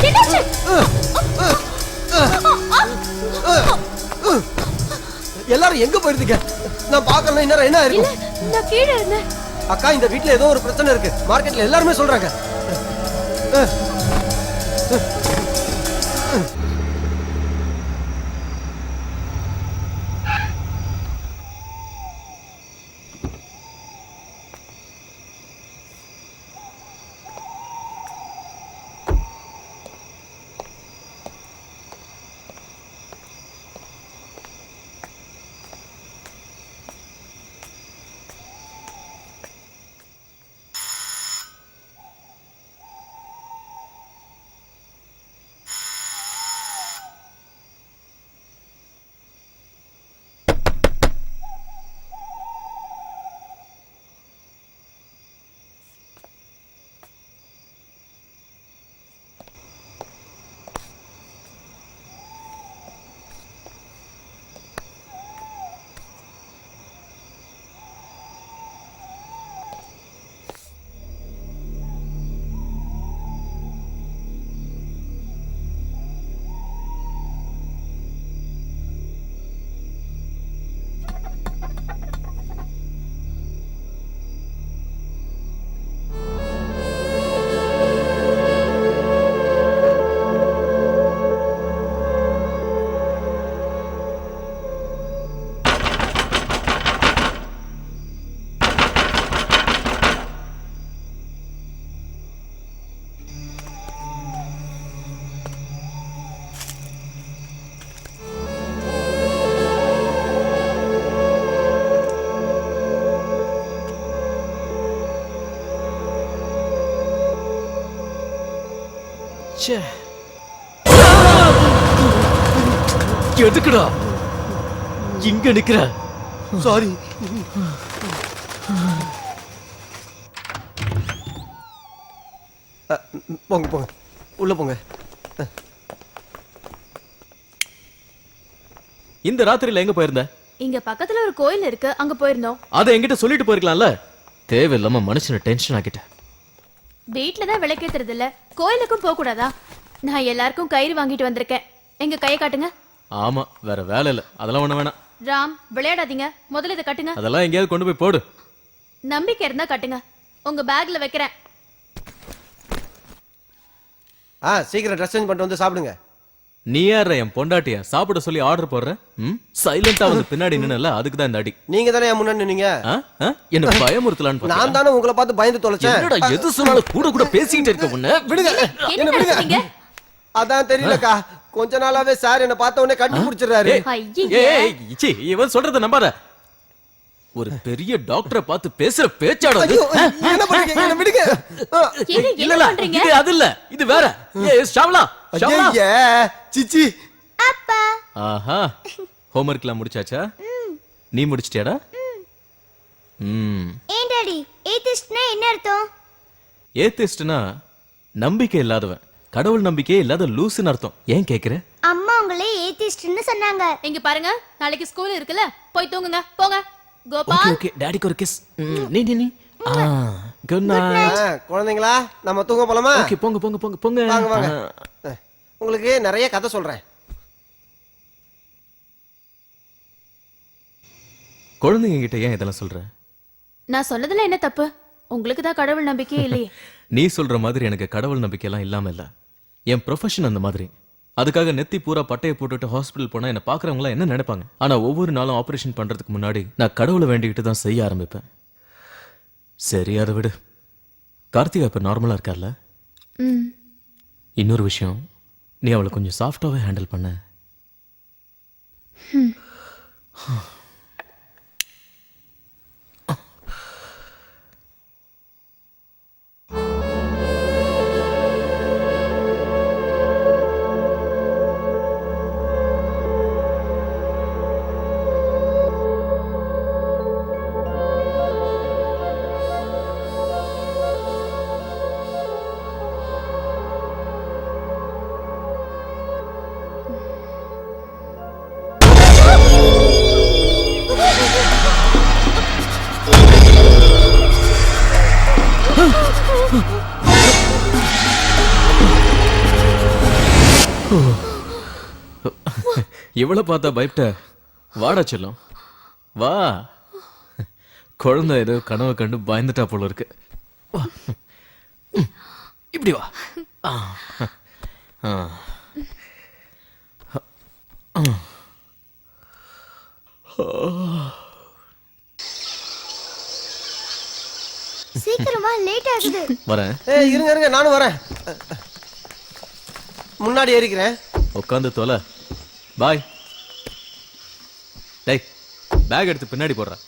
என்னாச்சு? எல்லாரும் எங்க போயிருந்தீங்க? நான் பார்க்கல. இன்னும் என்ன இல்ல, இருக்கும்? நான் கீழே இருந்தேன். அக்கா, இந்த வீட்ல ஏதோ ஒரு பிரச்சனை இருக்கு. மார்க்கெட்ல எல்லாருமே சொல்றாங்க. எதுக்குடா இங்க நிக்கிற? சாரி. போங்க போங்க, உள்ள போங்க. இந்த ராத்திரியில எங்க போயிருந்த? இங்க பக்கத்துல ஒரு கோயில் இருக்கு, அங்க போயிருந்தோம். அதை என்கிட்ட சொல்லிட்டு போயிருக்கலாம்ல. தேவையில்லாம மனுஷனை டென்ஷன் ஆக்கிட்ட. வீட்ல தான் விளக்கேத்துறது இல்ல, கோயிலுக்கும் போக கூடாதா? நான் எல்லாருக்கும் கயிறு வாங்கிட்டு வந்திருக்கேன். எங்க கையை காட்டுங்க. ஆமா, வேற வேலை இல்ல. அதெல்லாம் ஒண்ணு வேணாம். ராம், விளையாடாதீங்க. முதல்ல இதை கட்டுங்க. அதெல்லாம் எங்கேயாவது கொண்டு போய் போடு. நம்பிக்கை இருந்தா கட்டுங்க. உங்க பேக்ல வைக்கிறேன். சீக்கிரம் ட்ரெஸ் சேஞ்ச் பண்ணிட்டு வந்து சாப்பிடுங்க. நீ யார என் பொண்டாட்டிய சாப்பிட சொல்லி ஆர்டர் போடுற? சைலண்டா வந்து பின்னாடி நின்னல, அதுக்கு தான் இந்த அடி. நீங்க தானே முன்னாடி நின்னீங்க. என்ன பயமுறுத்தலான்னு நான் தானே உங்களை பார்த்து பயந்து தொலைச்சேன். என்னடா எது சொன்னாலும் கூட கூட பேசிக்கிட்டே இருக்க முன்ன. விடுங்க, என்ன விடுங்க. அதான் தெரியலக்கா, கொஞ்ச நாளாவே சார் என்ன பார்த்த உடனே கண்டுபிடிச்சிடுறாரு. இவன் சொல்றத நம்பாத. ஒரு பெரிய டாக்டரை பார்த்து பேசுற பேச்சாடா இது? என்ன பண்றீங்க? என்ன விடுங்க. இல்ல இல்ல, இது அது இல்ல, இது வேற. ஷாவ்லா, ஷாவ்லா. சிச்சி. அப்பா. ஆஹா, ஹோம்வொர்க்லாம் முடிச்சாச்சா? நீ முடிச்சிட்டியாடா? ஏன் டாடி, ஏத்திஸ்ட்னா என்ன அர்த்தம்? ஏத்திஸ்ட்னா நம்பிக்கை இல்லாதவன், கடவுள் நம்பிக்கையே இல்லாத லூசுன்னு அர்த்தம். ஏன் கேக்குற? அம்மா உங்களே ஏத்திஸ்ட்னு சொன்னாங்க. இங்க பாருங்க, நாளைக்கு ஸ்கூல் இருக்குல்ல, போய் தூங்குங்க. போங்க. ஓகே கோபால். ஓகே, டாடிக்கு ஒரு கிஸ். நீ குட் நைட். குழந்தைங்களா, நம்ம தூங்க போலாமா? ஓகே, போங்க போங்க போங்க போங்க. வாங்க வாங்க. உங்களுக்கு நிறைய கதை சொல்றேன். குழந்தைங்க கிட்ட ஏன் இதெல்லாம் சொல்ற? நான் சொன்னதுல என்ன தப்பு? உங்களுக்கு தான் கடவுள் நம்பிக்கையே இல்லையே. நீ சொல்ற மாதிரி எனக்கு கடவுள் நம்பிக்கை எல்லாம் இல்லாம இல்ல. என் ப்ரொஃபஷன் அந்த மாதிரி. அதுக்காக நெத்தி பூரா பட்டையை போட்டுட்டு ஹாஸ்பிட்டல் போனா என்ன பாக்குறவங்க என்ன நினைப்பாங்க? ஆனா ஒவ்வொரு நாளும் ஆபரேஷன் பண்றதுக்கு முன்னாடி நான் கடவுளை வேண்டிக்கிட்டு தான் செய்ய ஆரம்பிப்பேன். சரி, அதை விடு. கார்த்திகா இப்ப நார்மலா இருக்கார்ல? இன்னொரு விஷயம், நீ அவளை கொஞ்சம் சாஃப்டாவே ஹேண்டில் பண்ண. இவ்வளவு பார்த்தா பயப்பட்ட? வாடா செல்லம், வா. குழந்தை ஏதோ கனவு கண்டு பயந்துட்டா போல இருக்கு. வா. இப்படி வா. ஆ. ஆ. சீக்கிரமா லேட் ஆகுது. வரேன். ஏய் இருங்க இருங்க, நானும் வரேன். முன்னாடி ஏறிக்கிறேன். உட்காந்து தொலை. பாய். டேய், பேக் எடுத்து பின்னாடி போடுறேன்.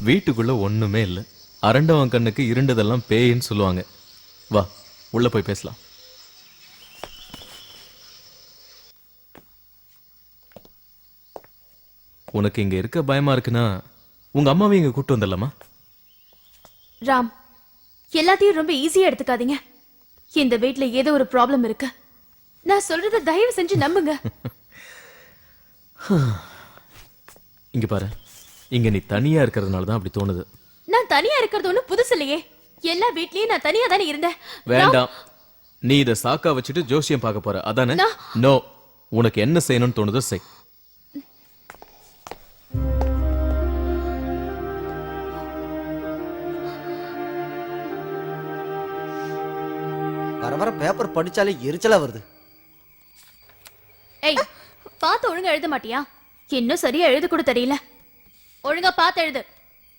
வீட்டுக்குள்ள ஒண்ணுமே இல்லை. அரண்டவன் கண்ணுக்கு இருண்டதெல்லாம் பேயின்னு சொல்லுவாங்க. வா உள்ள போய் பேசலாம். உனக்கு இங்க இருக்க பயமா இருக்குன்னா உங்க அம்மாவை இங்க கூட்டு வந்துடலாமா? ராம், எல்லாத்தையும் ரொம்ப ஈஸியா எடுத்துக்காதீங்க. இந்த வீட்ல ஏதோ ஒரு ப்ராப்ளம் இருக்கு. நான் சொல்றத தயவு செஞ்சு நம்புங்க. இங்க பாரு, இங்க நீ தனியா இருக்கிறதுனால தான் அப்படி தோணுது. நான் தனியா இருக்கிறது ஒண்ணும் புதுசு இல்லையே. எல்லா வீட்லயும் நான் தனியா தானே இருந்தேன். வேண்டாம், நீ இத சாக்கா வச்சுட்டு ஜோசியம் பார்க்க போற அதானே? நோ, உனக்கு என்ன செய்யணும்னு தோணுதோ செய். வர வர பேப்பர் படிச்சாலே எரிச்சலா வருது. ஏய், பார்த்து ஒழுங்கா எழுத மாட்டியா? இன்னும் சரியா எழுத கூட தெரியல. ஒழுங்கா பார்த்து எழுது.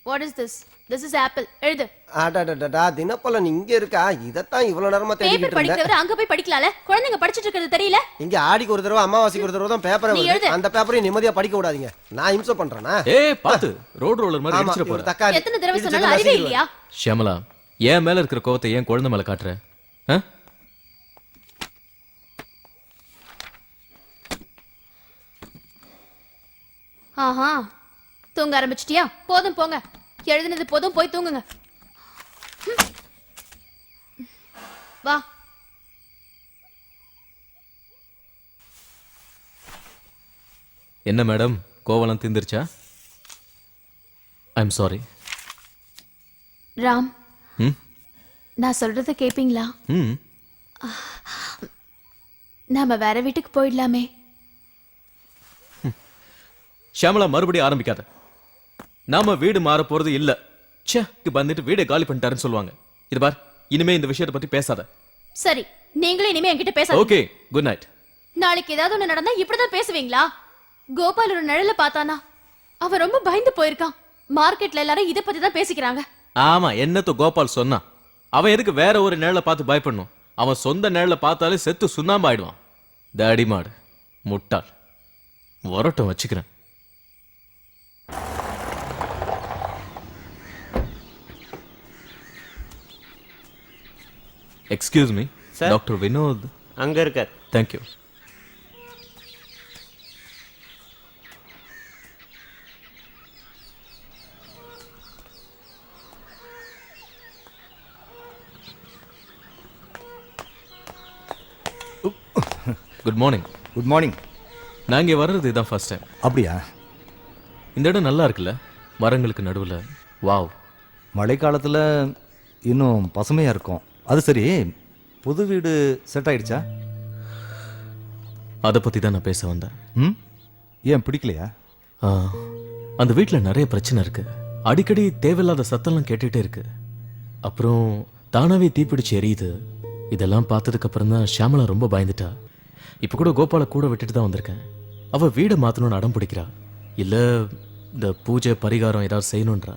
What is this? This is apple. எழுது. அடடடடா, தினப்பலன் இங்க இருக்கா? இதத்தான் இவ்வளவு நேரமா தேடிட்டு பேப்பர் இருந்தேன். படிக்கிறவரை அங்க போய் படிக்கலாம்ல. குழந்தைங்க படிச்சிட்டு இருக்கிறது தெரியல. இங்க ஆடிக்கு ஒரு தடவை அமாவாசைக்கு ஒரு தடவை தான் பேப்பரை நீ வருது. எழுது. அந்த பேப்பரையும் நிம்மதியா படிக்க விடாதீங்க. நான் இம்சை பண்றேனா? ஏய் பாத்து, ரோட் ரோலர் மாதிரி ஆமா, இடிச்சிர இவர் போற. தக்காளி. எத்தனை தடவை இடிச்சு சொன்னாலும் அறிவே இல்லையா? ஷியாமலா, என் மேல இருக்கிற கோவத்தை ஏன் குழந்தை மேல காட்டுற? ஆ? ஆஹா, தூங்க ஆரம்பிச்சிட்டியா? போதும் போங்க. எழுதுனது போதும், போய் தூங்குங்க. வா. என்ன மேடம், கோவலம் தீந்துருச்சா? I'm sorry. ராம், ம் நான் சொல்றத கேப்பீங்களா? ம் நாம வேற வீட்டுக்கு போயிடலாமே. ஷியாமலா, மறுபடியும் ஆரம்பிக்காத. நாம வீடு மாற போறது இல்ல. ச்சே, வந்துட்டு வீடை காலி பண்ணிட்டாருன்னு சொல்லுவாங்க. இது பார், இனிமே இந்த விஷயத்தை பத்தி பேசாத. சரி, நீங்களும் இனிமே என்கிட்ட பேசாதீங்க. Okay, good night. நாளைக்கு ஏதாவது ஒண்ணு நடந்தா இப்படிதான் பேசுவீங்களா? கோபால் ஒரு நிழல பார்த்தானா? அவன் ரொம்ப பயந்து போயிருக்கான். மார்க்கெட்ல எல்லாரும் இத பத்தி தான் பேசிக்கிறாங்க. ஆமா, என்னத்த கோபால் சொன்னா? அவன் எதுக்கு வேற ஒரு நிழலை பார்த்து பயப்படணும்? அவன் சொந்த நிழலை பார்த்தாலே செத்து சுண்ணாம்பு ஆயிடுவான். தடிமாடு, முட்டாள். வரட்டும், வச்சுக்கிறேன். எக்ஸ்கியூஸ் மீ, டாக்டர் வினோத் அங்க இருக்கார். Thank you. Good morning. Good morning. நான் இங்கே வர்றது இதான் ஃபர்ஸ்ட் டைம். அப்படியா? இந்த இடம் நல்லா இருக்குல்ல, மரங்களுக்கு நடுவில். வாவ். மழைக்காலத்தில் இன்னும் பசுமையாக இருக்கும். அது சரி, புது வீடு செட் ஆயிடுச்சா? அதை பற்றி தான் நான் பேச வந்தேன். ம், ஏன் பிடிக்கலையா? ஆ, அந்த வீட்டில் நிறைய பிரச்சனை இருக்கு. அடிக்கடி தேவையில்லாத சத்தம்லாம் கேட்டுகிட்டே இருக்கு. அப்புறம் தானாவே தீப்பிடிச்சு எரியுது. இதெல்லாம் பார்த்ததுக்கு அப்புறம் தான் ஷியாமலா ரொம்ப பயந்துட்டா. இப்போ கூட கோபாலை கூட விட்டுட்டு தான் வந்திருக்கேன். அவள் வீடை மாற்றணும்னு அடம் பிடிக்கிறா. இல்லை இந்த பூஜை பரிகாரம் ஏதாவது செய்யணுன்றா.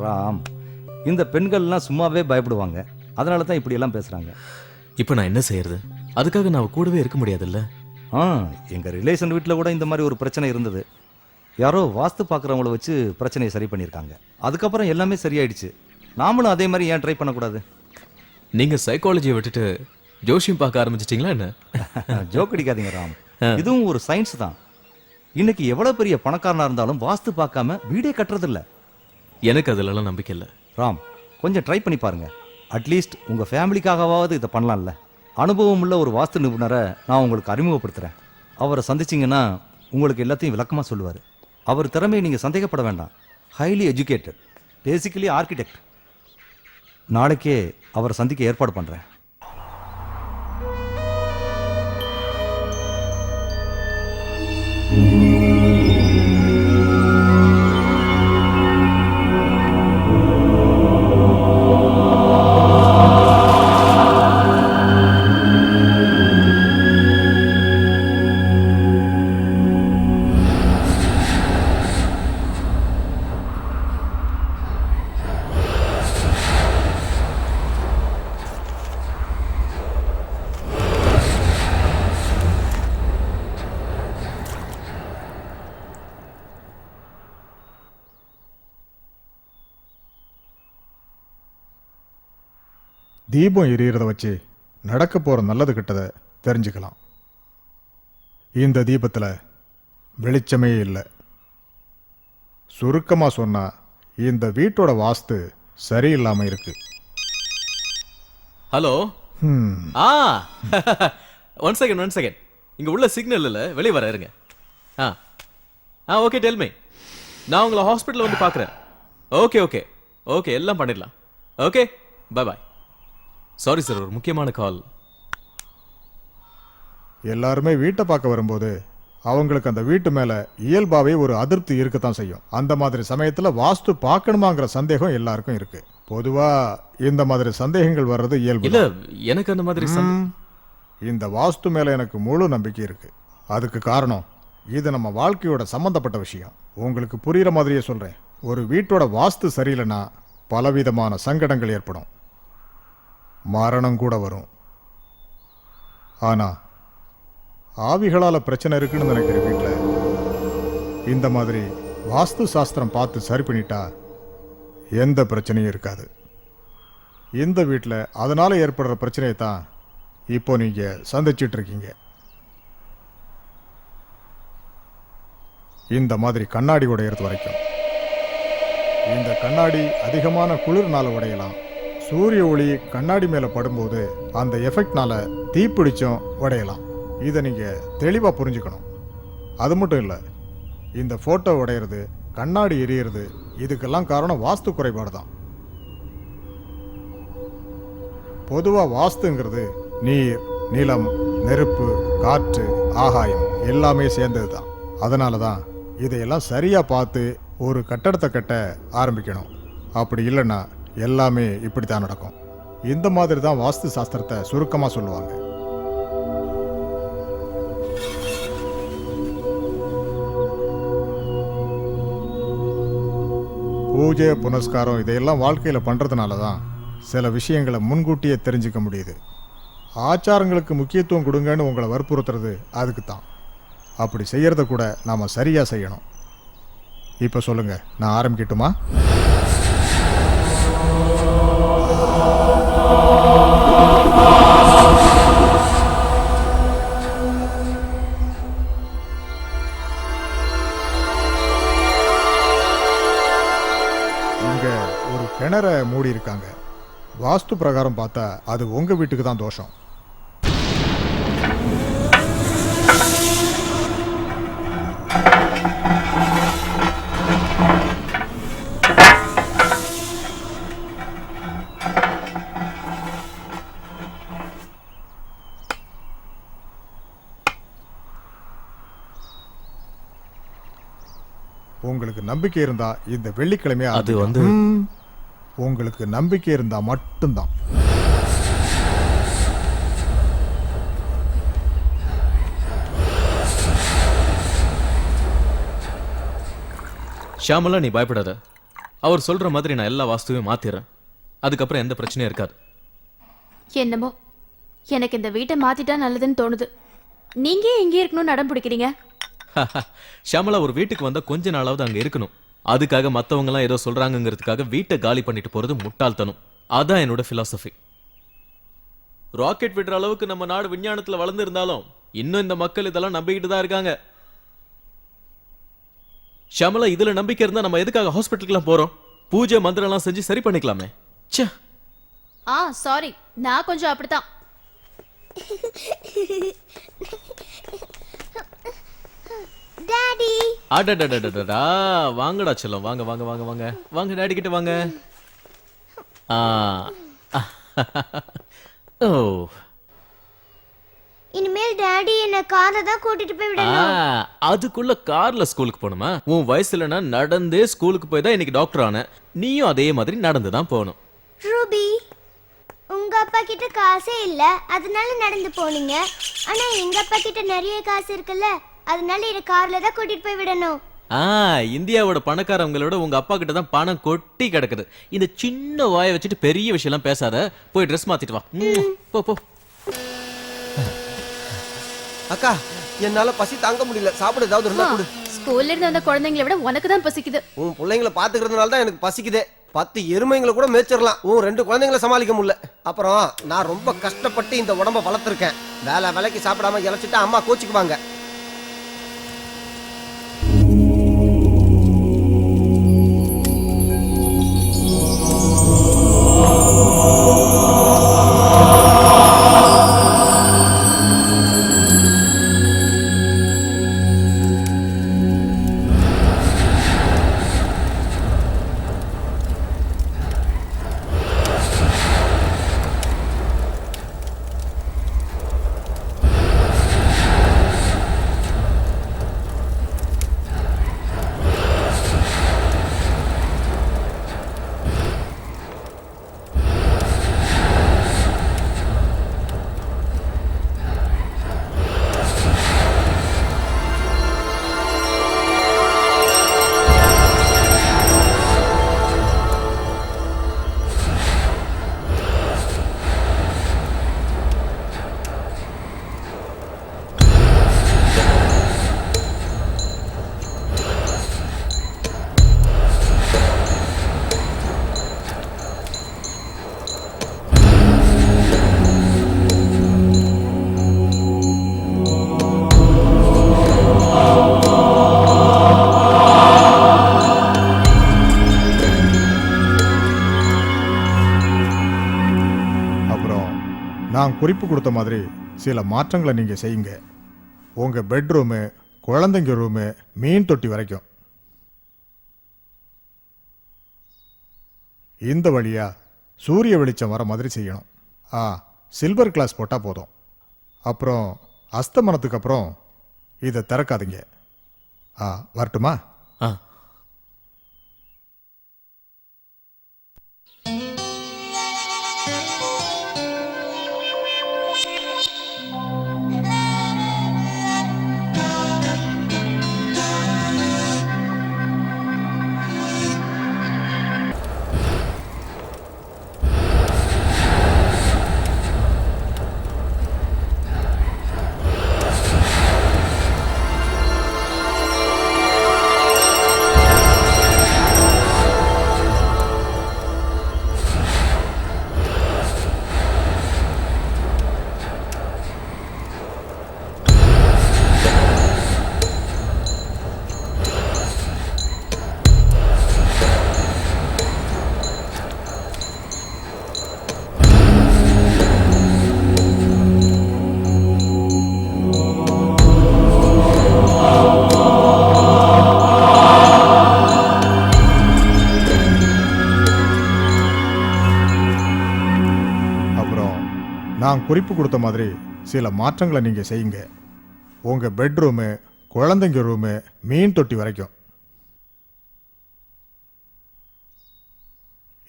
ராம், இந்த பெண்கள்லாம் சும்மாவே பயப்படுவாங்க. அதனால தான் இப்படியெல்லாம் பேசுகிறாங்க. இப்போ நான் என்ன செய்யறது? அதுக்காக நான் அவ கூடவே இருக்க முடியாதுல்ல. எங்கள் ரிலேஷன் வீட்டில் கூட இந்த மாதிரி ஒரு பிரச்சனை இருந்தது. யாரோ வாஸ்து பார்க்குறவங்கள வச்சு பிரச்சனையை சரி பண்ணியிருக்காங்க. அதுக்கப்புறம் எல்லாமே சரியாயிடுச்சு. நாமளும் அதே மாதிரி ஏன் ட்ரை பண்ணக்கூடாது? நீங்கள் சைக்காலஜியை விட்டுட்டு ஜோஷியம் பார்க்க ஆரம்பிச்சிட்டிங்களா என்ன? ஜோக் அடிக்காதீங்க ராம், இதுவும் ஒரு சயின்ஸ் தான். இன்னைக்கு எவ்வளவு பெரிய பணக்காரனா இருந்தாலும் வாஸ்து பார்க்காம வீடே கட்டுறதில்ல. எனக்கு அதுலலாம் நம்பிக்கை இல்லை. ராம், கொஞ்சம் ட்ரை பண்ணி பாருங்க. அட்லீஸ்ட் உங்க ஃபேமிலிக்காகவாவது இதை பண்ணலாம்ல. அனுபவம் உள்ள ஒரு வாஸ்து நிபுணரை நான் உங்களுக்கு அறிமுகப்படுத்துறேன். அவரை சந்திச்சிங்கன்னா உங்களுக்கு எல்லாத்தையும் விளக்கமா சொல்லுவார். அவர் திறமையை நீங்க சந்தேகப்பட வேண்டாம். Highly educated, basically architect. நாளைக்கே அவரை சந்திக்க ஏற்பாடு பண்றேன். தீபம் எரியறத வச்சு நடக்க போற நல்லது கெட்டதை தெரிஞ்சுக்கலாம். இந்த தீபத்துல வெளிச்சமே இல்லை. சுருக்கமா சொன்னா இந்த வீட்டோட வாஸ்து சரியில்லாம இருக்கு. ஹலோ ஆ ஒன் செகண்ட் இங்க உள்ள சிக்னல் இல்ல, வெளியே வர இருங்க. Okay tell me. நான் உங்களை ஹாஸ்பிட்டல் வந்து பார்க்குறேன். ஓகே எல்லாம் பண்ணிடலாம். Okay bye. சாரி சார், ஒரு முக்கியமான கால். எல்லாருமே வீட்டை பார்க்க வரும்போது அவங்களுக்கு அந்த வீட்டு மேல இயல்பாவே ஒரு அதிருப்தி இருக்கத்தான் செய்யும். அந்த மாதிரி சமயத்துல வாஸ்து பார்க்கணுமாங்கிற சந்தேகம் எல்லாருக்கும் இருக்கு. பொதுவா இந்த மாதிரி சந்தேகங்கள் வர்றது இயல்பு. இல்ல எனக்கு அந்த மாதிரி இந்த வாஸ்து மேல எனக்கு முழு நம்பிக்கை இருக்கு. அதுக்கு காரணம் இது நம்ம வாழ்க்கையோட சம்பந்தப்பட்ட விஷயம். உங்களுக்கு புரியுற மாதிரியே சொல்றேன். ஒரு வீட்டோட வாஸ்து சரியில்லைன்னா பலவிதமான சங்கடங்கள் ஏற்படும், மரணம் கூட வரும். ஆனா ஆவிகளால பிரச்சனை இருக்குன்னு நினைக்கிற வீட்டில் இந்த மாதிரி வாஸ்து சாஸ்திரம் பார்த்து சரி பண்ணிட்டா எந்த பிரச்சனையும் இருக்காது. இந்த வீட்டில் அதனால ஏற்படுற பிரச்சனையை தான் இப்போ நீங்க சந்திச்சிட்டு இருக்கீங்க. இந்த மாதிரி கண்ணாடி உடையறது வரைக்கும். இந்த கண்ணாடி அதிகமான குளிர்னால உடையலாம். சூரிய ஒளி கண்ணாடி மேல படும்போது அந்த எஃபெக்ட்னால தீப்பிடிச்சும் உடையலாம். இதை நீங்க தெளிவா புரிஞ்சுக்கணும். அது மட்டும் இல்லை, இந்த போட்டோ உடையிறது, கண்ணாடி எரியறது, இதுக்கெல்லாம் காரணம் வாஸ்து குறைபாடு தான். பொதுவா வாஸ்துங்கிறது நீர், நிலம், நெருப்பு, காற்று, ஆகாயம் எல்லாமே சேர்ந்தது தான். அதனால தான் இதையெல்லாம் சரியா பார்த்து ஒரு கட்டடத்தை கட்ட ஆரம்பிக்கணும். அப்படி இல்லைன்னா எல்லாமே இப்படித்தான் நடக்கும். இந்த மாதிரி தான் வாஸ்து சாஸ்திரத்தை சுருக்கமாக சொல்லுவாங்க. பூஜை, புனஸ்காரம் இதையெல்லாம் வாழ்க்கையில் பண்ணுறதுனால தான் சில விஷயங்களை முன்கூட்டியே தெரிஞ்சுக்க முடியுது. ஆச்சாரங்களுக்கு முக்கியத்துவம் கொடுங்கன்னு உங்களை வற்புறுத்துறது அதுக்கு தான். அப்படி செய்யறத கூட நாம் சரியாக செய்யணும். இப்போ சொல்லுங்க, நான் ஆரம்பிக்கட்டுமா? இங்க ஒரு கிணற மூடி இருக்காங்க. வாஸ்து பிரகாரம் பார்த்தா அது உங்க வீட்டுக்கு தான் தோஷம். உங்களுக்கு நம்பிக்கை இருந்தா இந்த வெள்ளிக்கிழமையா அது வந்து உங்களுக்கு நம்பிக்கை இருந்தா மட்டும்தான். ஷியாமலா, நீ பயப்படாத. அவர் சொல்ற மாதிரி நான் எல்லா வாஸ்துவையும் மாத்திடுறேன். அதுக்கப்புறம் எந்த பிரச்சனையும் இருக்காது. என்னமோ எனக்கு இந்த வீட்டை மாத்திட்டா நல்லதுன்னு தோணுது. நீங்க எங்கே இருக்கணும்னு அடம் பிடிக்கிறீங்க? ஷியாமலா, ஒரு வீட்டுக்கு வந்தா கொஞ்ச நாளாவது அங்க இருக்கணும். அதுக்காக மத்தவங்க எல்லாம் ஏதோ சொல்றாங்கிறதுக்காக வீட்டை காலி பண்ணிட்டு போறது முட்டாள்தனம். அதான் என்னோட பிலாசபி. ராக்கெட் விடுற அளவுக்கு நம்ம நாடு விஞ்ஞானத்துல வளர்ந்து இருந்தாலும் இன்னும் இந்த மக்கள் இதெல்லாம் நம்பிக்கிட்டு தான் இருக்காங்க. ஷியாமலா, இதுல நம்பிக்கை இருந்தா நம்ம எதுக்காக ஹாஸ்பிட்டலுக்குலாம் போறோம்? பூஜை மந்திரம் எல்லாம் செஞ்சு சரி பண்ணிக்கலாமே. சாரி, நான் கொஞ்சம் அப்படித்தான். டாடி, அடடடடடா, வாங்கடா செல்லம், வாங்க வாங்க வாங்க வாங்க வாங்க, டாடி கிட்ட வாங்க. ஓ, இனிமேல் டாடி என்ன கார்ல தான் கூட்டிட்டு போய் விடணும். அதுக்குள்ள கார்ல ஸ்கூலுக்கு போகணுமா? உன் வயசுல நான் நடந்தே ஸ்கூலுக்கு போய் தான் இன்னைக்கு டாக்டர் ஆனேன். நீயும் அதே மாதிரி நடந்து தான் போகணும். ரூபி, உங்க அப்பா கிட்ட காசே இல்ல, அதனால நடந்து போனீங்க. ஆனா எங்க அப்பா கிட்ட நிறைய காசு இருக்குல்ல, அதனால என்ன கார்ல தான் கூட்டிட்டு போய் விடணும். இந்தியாவோட பணக்காரங்களோட உங்க அப்பா கிட்ட தான் பணம் கொட்டி கிடக்குது. இந்த சின்ன வாயை வச்சுட்டு பெரிய விஷயம் எல்லாம் பேசாத. போய் ட்ரெஸ் மாத்திட்டு வா. போ போ. அக்கா, என்னால பசி தாங்க முடியல. சாப்பிட ஏதாவது இருந்தா கொடு. ஸ்கூல்ல இருந்து அந்த குழந்தைங்களை விட உனக்கு தான் பசிக்குது. உன் பிள்ளைங்களை பாத்துக்கிறதுனால தான் எனக்கு பசிக்குதே. 10 எருமைங்களை கூட மேய்ச்சிடலாம். 2 குழந்தைங்களை சமாளிக்க முடியல. அப்புறம் நான் ரொம்ப கஷ்டப்பட்டு இந்த உடம்ப வளர்த்துருக்கேன். வேலைக்கு சாப்பிடாம இழைச்சிட்டா அம்மா கோச்சிக்குவாங்க. நான் குறிப்பு கொடுத்த மாதிரி சில மாற்றங்களை நீங்க செய்யுங்க. உங்க பெட்ரூமு, குழந்தைங்க ரூமு, மீன் தொட்டி வரைக்கும் இந்த வழியா சூரிய வெளிச்சம் வர மாதிரி செய்யணும். சில்வர் கிளாஸ் போட்டா போதும். அப்புறம் அஸ்தமனத்துக்கு அப்புறம் இதை திறக்காதீங்க. வரட்டுமா? நான் குறிப்பு கொடுத்த மாதிரி சில மாற்றங்களை நீங்க செய்யுங்க. உங்க பெட்ரூமு, குழந்தைங்க ரூமு, மீன் தொட்டி வரைக்கும்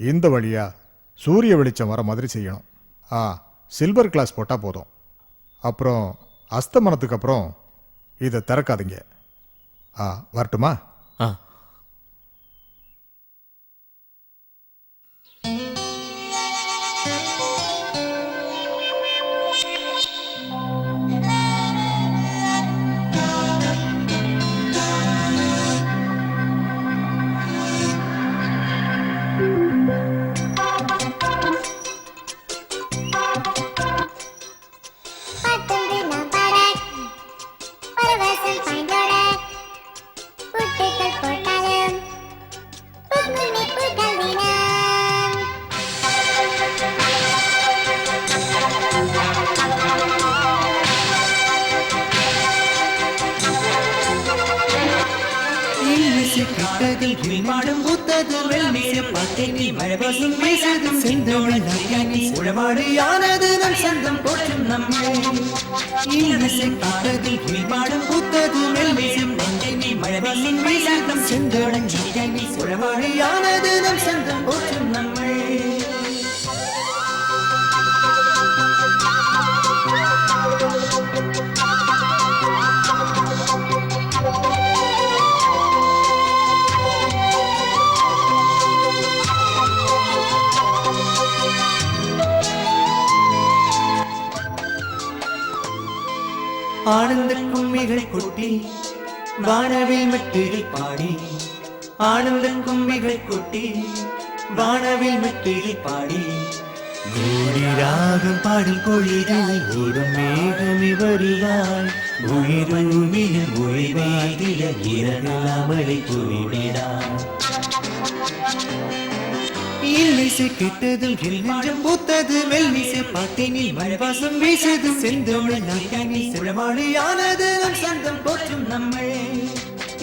இந்த வழியா சூரிய வெளிச்சம் வர மாதிரி செய்யணும். சில்வர் கிளாஸ் போட்டா போதும். அப்புறம் அஸ்தமனத்துக்கு அப்புறம் இதை திறக்காதீங்க. வரட்டுமா? உளவாடியானது நம் சொந்தம் போற்றும் நம்மை பாடத்தில் குளிப்பாடும் பூத்தது மெல்மேலும் நெஞ்சை மழவில்லின் வீசாட்டம் செந்தோடங்கி உளவாடியானது நம் சொந்தம் போற்றும் நம்மை ஆனந்த கும்மிகள் கொட்டி வானவில் மெட்டுகள் பாடி ஆனந்த கும்மிகள் கொட்டி வானவில் மெட்டில் பாடி ராகம் பாடும் பொழிதாய் ஓடும் மேகமி வருவாய் உயிருமில் உயிர்வாதில இரகலாமலை புரிவிடாய் இல்லிசை கெட்டதும் நெஞ்சம் பூத்தது மெல்லிசை பாட்டினில் மழைவாசம் வீசது செந்தமிழ் நாட்டினில் சிறமொழியானது நம் சொந்தம் போற்றும் நம்மை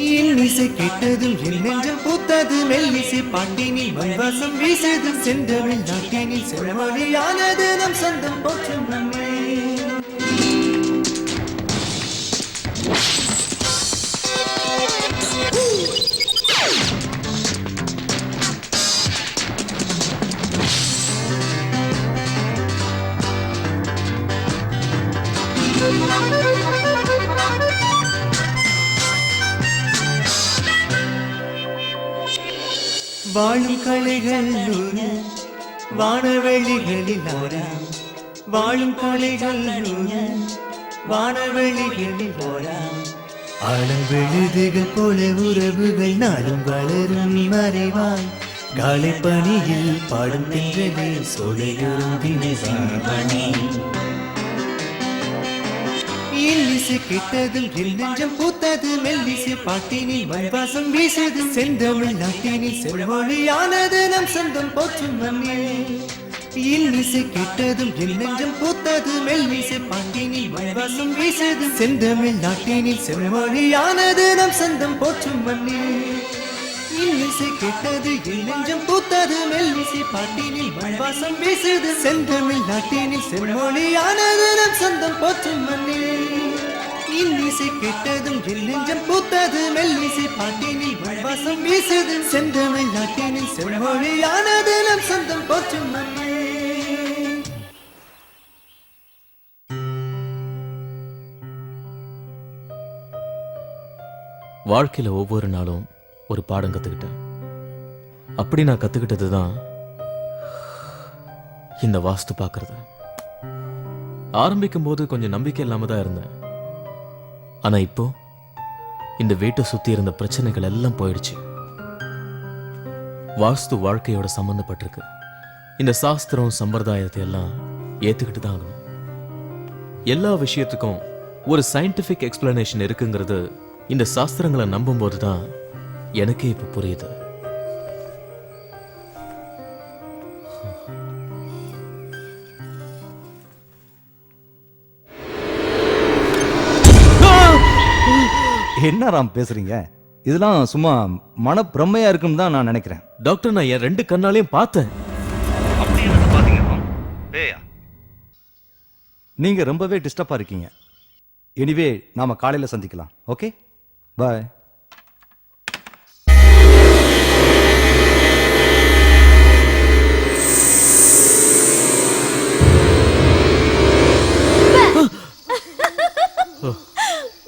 இன்னிசை கெட்டதும் நெஞ்சம் பூத்தது மெல்லிசை பாட்டினில் மழைவாசம் வீசது செந்தமிழ் நாட்டினில் சிறமொழியானது நம் சொந்தம் போற்றும் நம்மை வாழும் கலைகள் நூறு வானவெளிகளில் ஆரா வாழும் கலைகள் நூறு வானவெளிகளில் ஆரா ஆழம் விழுதுகள் போல உறவுகள் நாளும் வளரும் மறைவாய் காலை பணியில் பாடும் தென்றலே சோலையோரும் தினசரி இல்லிசை கெட்டதில் நெஞ்சம் பூத்தது மெல்லிசை பாட்டினில் மழைவாசம் வீசது செந்தமிழ் நாட்டினில் செல்வொழியானது நம் சொந்தம் போற்றும் நம்மே இன்னிசை கெட்டதும் நெஞ்சம் பூத்தது மெல்லிசை பாட்டினில் மழைவாசம் வீசது செந்தமிழ் நாட்டினில் செல்வொழியானது நம் சொந்தம் போற்றும் மண்ணே இன்னிசை கெட்டது நெஞ்சம் பூத்தது மெல்லிசை பாட்டினில் மழைவாசம் வீசது செந்தமிழ் நாட்டினில் செல்வொழியானது நம் சொந்தம் போற்றும் மண்ணே இன்னிசை கெட்டதும் நெஞ்சம் பூத்தது மெல்லிசை பாட்டினில் மழைவாசம் வீசது செந்தமிழ் நாட்டினில் செல்வொழியானது நம் சொந்தம் போற்றும் மண்ணே வாழ்க்கையில ஒவ்வொரு நாளும் ஒரு பாடம் கத்துக்கிட்டேன். அப்படி நான் கத்துக்கிட்டது தான் இந்த வாஸ்து பார்க்கறது. ஆரம்பிக்கும் போது கொஞ்சம் நம்பிக்கை இல்லாம தான் இருந்தேன். ஆனா இப்போ இந்த வீட்டை சுத்தி இருந்த பிரச்சனைகள் எல்லாம் போயிடுச்சு. வாஸ்து வாழ்க்கையோட சம்பந்தப்பட்டிருக்கு. இந்த சாஸ்திரம் சம்பிரதாயத்தை எல்லாம் ஏத்துக்கிட்டு தான் ஆகணும். எல்லா விஷயத்துக்கும் ஒரு சயின்டிபிக் எக்ஸ்பிளனேஷன் இருக்குங்கிறது இந்த சாஸ்திரங்களை நம்பும் போதுதான் எனக்கே இப்ப புரியுது. என்ன ராம் பேசுறீங்க? இதெல்லாம் சும்மா மன பிரம்மையா இருக்குன்னு தான் நான் நினைக்கிறேன். டாக்டர், நான் என் 2 கண்ணாலையும் பார்த்தேன். நீங்க ரொம்பவே டிஸ்டர்பா இருக்கீங்க. எனிவே நாம காலையில சந்திக்கலாம். ஓகே, பாய்.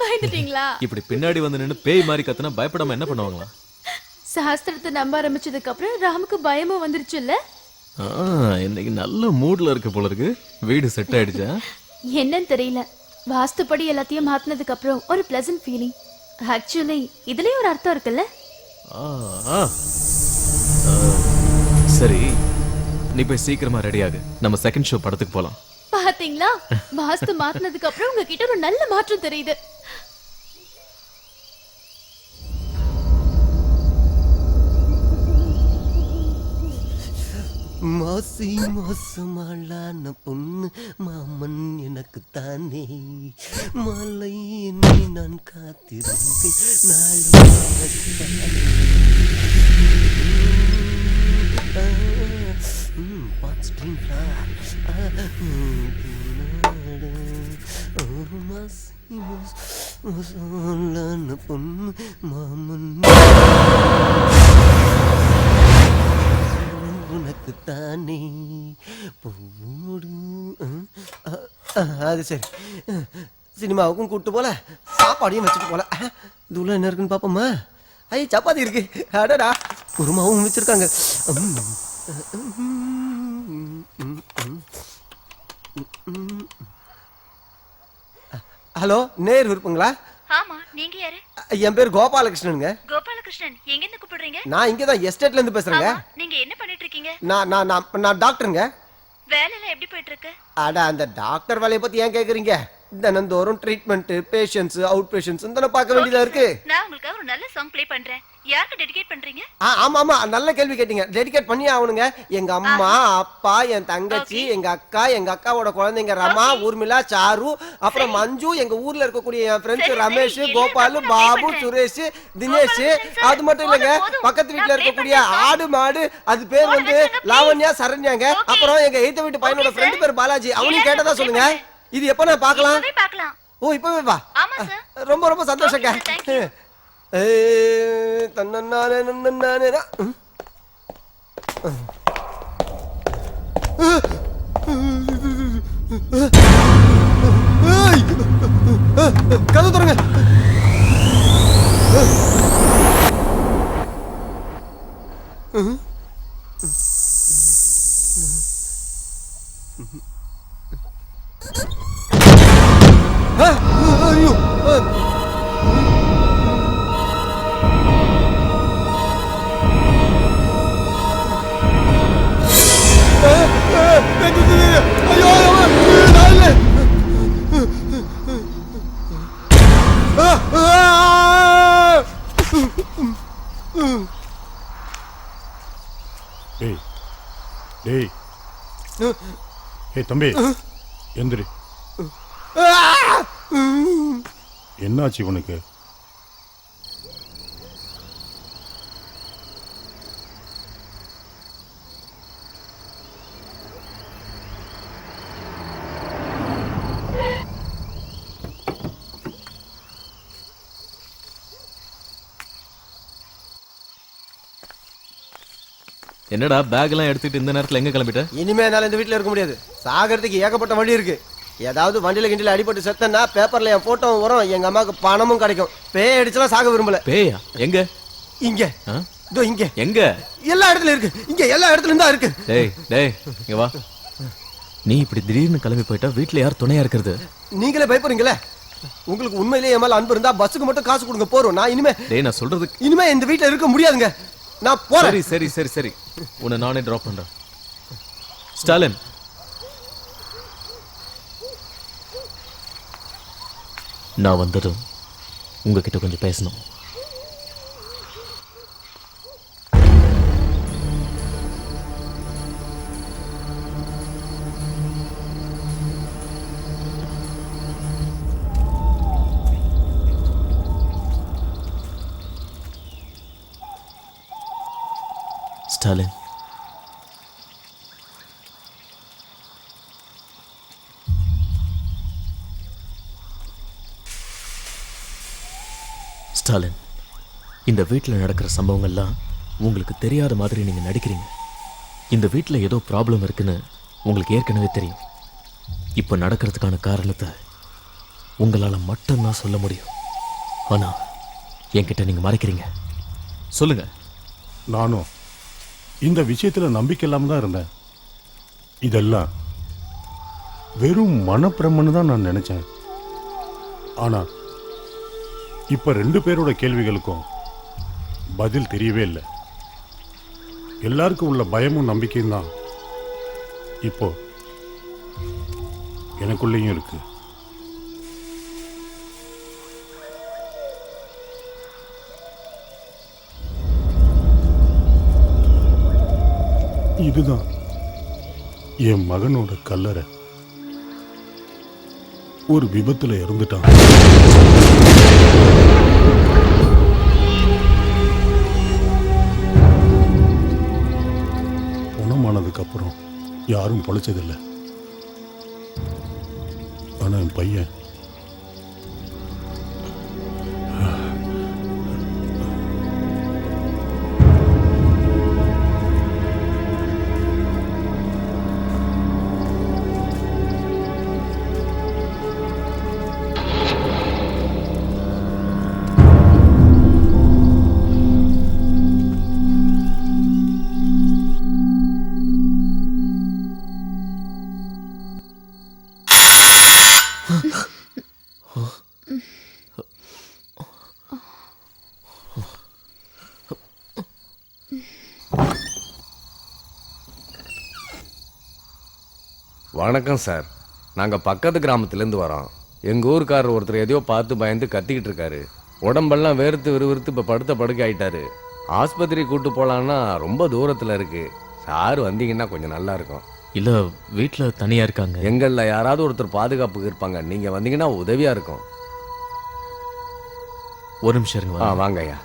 பயந்துட்டீங்களா? இப்படி பின்னாடி வந்து நின்னு பேய் மாதிரி கத்துனா பயப்படாம என்ன பண்ணுவாங்களா? சாஸ்திரத்தை நம்ப ஆரம்பிச்சதுக்கு அப்புறம் ராமுக்கு பயமும் வந்துருச்சுல்ல? இன்னைக்கு நல்ல மூட்ல இருக்கு போல இருக்கு. வீடு செட் ஆயிடுச்சா? என்னன்னு தெரியல. வாஸ்துப்படி எல்லாத்தையும் மாத்தினதுக்கு அப்புறம் ஒரு பிளசன்ட் ஃபீலிங். ஆக்சுவலி இதுலயும் ஒரு அர்த்தம் இருக்குல்ல? சரி, நீ போய் சீக்கிரமா ரெடி ஆகு. நம்ம செகண்ட் ஷோ படத்துக்கு போலாம். பாத்தீங்களா, வாஸ்து மாத்தினதுக்கு அப்புறம் உங்ககிட்ட ஒரு நல்ல மாற்றம் தெரியுது. மாசி மாசமாளான பொண்ணு மாமன் எனக்கு தானே மாலை என்னை நான் காத்திருந்தேன் நாளும் பொண்ணு மாமன் உனக்கு தானே போடு. அது சரி, சினிமாவுக்கும் கூப்பிட்டு போல சாப்பாடையும் வச்சுட்டு போல. இது உள்ள என்ன இருக்குன்னு பாப்போமா? ஐய, சப்பாத்தி இருக்கு. அடடா, குருமாவும் வச்சிருக்காங்க. ஹலோ, நேர் விருப்பங்களா? ஆமா, நீங்க யாரு? என் பேர் கோபாலகிருஷ்ணனுங்க. கோபாலகிருஷ்ணன், எங்க இருந்து கூப்பிடுறீங்க? நான் இங்கதான் எஸ்டேட்ல இருந்து பேசுறேங்க. நீங்க என்ன பண்ணிட்டு இருக்கீங்க? இருக்கீங்க? நான் டாக்டருங்க. வேலையெல்லாம் எப்படி போயிட்டு இருக்கு? அட அந்த டாக்டர் வேலையை பத்தி ஏன் கேக்குறீங்க? தினந்தோறும் ட்ரீட்மெண்ட், பேஷண்ட்ஸ், அவுட் பேஷண்ட்ஸ் தானே பார்க்க வேண்டியதா இருக்கு. நான் உங்களுக்கு ஒரு நல்ல சாங் ப்ளே பண்றேன். யாருக்கு டெடிகேட் பண்றீங்க? ஆமா நல்ல கேள்வி கேட்டீங்க. டெடிகேட் பண்ணி ஆகணுங்க. எங்க அம்மா, அப்பா, என் தங்கச்சி, எங்க அக்கா, எங்க அக்காவோட குழந்தைங்க ரமா, ஊர்மிளா, சாரு, அப்புறம் மஞ்சு, எங்க ஊர்ல இருக்கக்கூடிய என் ஃப்ரெண்ட்ஸ் ரமேஷ், கோபால், பாபு, சுரேஷ், தினேஷ். அது மட்டும் இல்லைங்க, பக்கத்து வீட்டுல இருக்கக்கூடிய ஆடு மாடு, அது பேர் வந்து லாவண்யா, சரண்யாங்க. அப்புறம் எங்க எய்த்த வீட்டு பையனோட ஃப்ரெண்ட் பேர் பாலாஜி. அவனையும் கேட்டதா சொல்லுங்க. இது எப்ப நான் பார்க்கலாம்? ஓ இப்பவே வா. ரொம்ப ரொம்ப சந்தோஷங்க. தன்னன்னானே நன்னன்னானே. கதவு திறங்க. ஐயோ டேய் தம்பி எந்திரி. என்னாச்சு உனக்கு? என்னடா பேக் எல்லாம் எடுத்துட்டு இந்த நேரத்துல எங்க கிளம்பிட்ட? இனிமே என்னால இந்த வீட்டுல இருக்க முடியாது. சாகிறதுக்கு ஏகப்பட்ட வழி இருக்கு. ஏதாவது வண்டியில கிண்டில அடிபட்டு செத்தனா பேப்பர்ல என் போட்டோ வரும், எங்க அம்மாக்கு பணமும் கிடைக்கும். பேய் அடிச்சலாம் சாக விரும்பல. பேயா? எங்க? இங்க. இதோ இங்க. எங்க? எல்லா இடத்துல இருக்கு. இங்க எல்லா இடத்துலயும் தான் இருக்கு. டேய் இங்க வா. நீ இப்படி திடீர்னு கிளம்பி போயிட்டா வீட்டுல யார் துணையா இருக்கிறது? நீங்களே பயப்படுறீங்களே. உங்களுக்கு உண்மையிலேயே என் மேல அன்பு இருந்தா பஸ்ஸுக்கு மட்டும் காசு கொடுங்க போறோம். நான் நான் சொல்றது இனிமே இந்த வீட்டுல இருக்க முடியாதுங்க. நான் போறேன். சரி உன்னை நானே டிராப் பண்றேன். ஸ்டாலின், நான் வந்ததும் உங்ககிட்ட கொஞ்சம் பேசணும். ஸ்டாலின், ஸ்டாலின், இந்த வீட்டில் நடக்கிற சம்பவங்கள்லாம் உங்களுக்கு தெரியாத மாதிரி நீங்க நடிக்கிறீங்க. இந்த வீட்டில் ஏதோ ப்ராப்ளம் இருக்குன்னு உங்களுக்கு ஏற்கனவே தெரியும். இப்போ நடக்கிறதுக்கான காரணத்தை உங்களால் மட்டும்தான் சொல்ல முடியும். ஆனா என்கிட்ட நீங்க மறைக்கிறீங்க. சொல்லுங்க. நானும் இந்த விஷயத்துல நம்பிக்கை இல்லாம தான் இருந்தேன். இதெல்லாம் வெறும் மனப்பிரமன்னு தான் நான் நினைச்சேன். ஆனா இப்ப 2 பேரோட கேள்விகளுக்கும் பதில் தெரியவே இல்லை. எல்லாருக்கும் உள்ள பயமும் நம்பிக்கையும் தான் இப்போ எனக்குள்ளேயும் இருக்கு. இதுதான் என் மகனோட கல்லறை. ஒரு விபத்துல இறந்துட்டான். குணமானதுக்கு அப்புறம் யாரும் பொழைச்சதில்லை. ஆனா என் பையன் வணக்கம் சார். நாங்கள் பக்கத்து கிராமத்துலேருந்து வரோம். எங்கள் ஊருக்காரர் ஒருத்தர் எதையோ பார்த்து பயந்து கத்திக்கிட்டு இருக்காரு. உடம்பெல்லாம் வேர்த்து விறுவிறுத்து இப்போ படுத்த படுக்கை ஆயிட்டாரு. ஆஸ்பத்திரி கூட்டு போகலான்னா ரொம்ப தூரத்தில் இருக்கு. சார் வந்தீங்கன்னா கொஞ்சம் நல்லா இருக்கும். இல்ல வீட்ல தனியா இருக்காங்க. எங்களில் யாராவது ஒருத்தர் பாதுகாப்புக்கு இருப்பாங்க. நீங்கள் வந்தீங்கன்னா உதவியாக இருக்கும். ஒரு நிமிஷம் இருங்க. வாங்க ஐயா.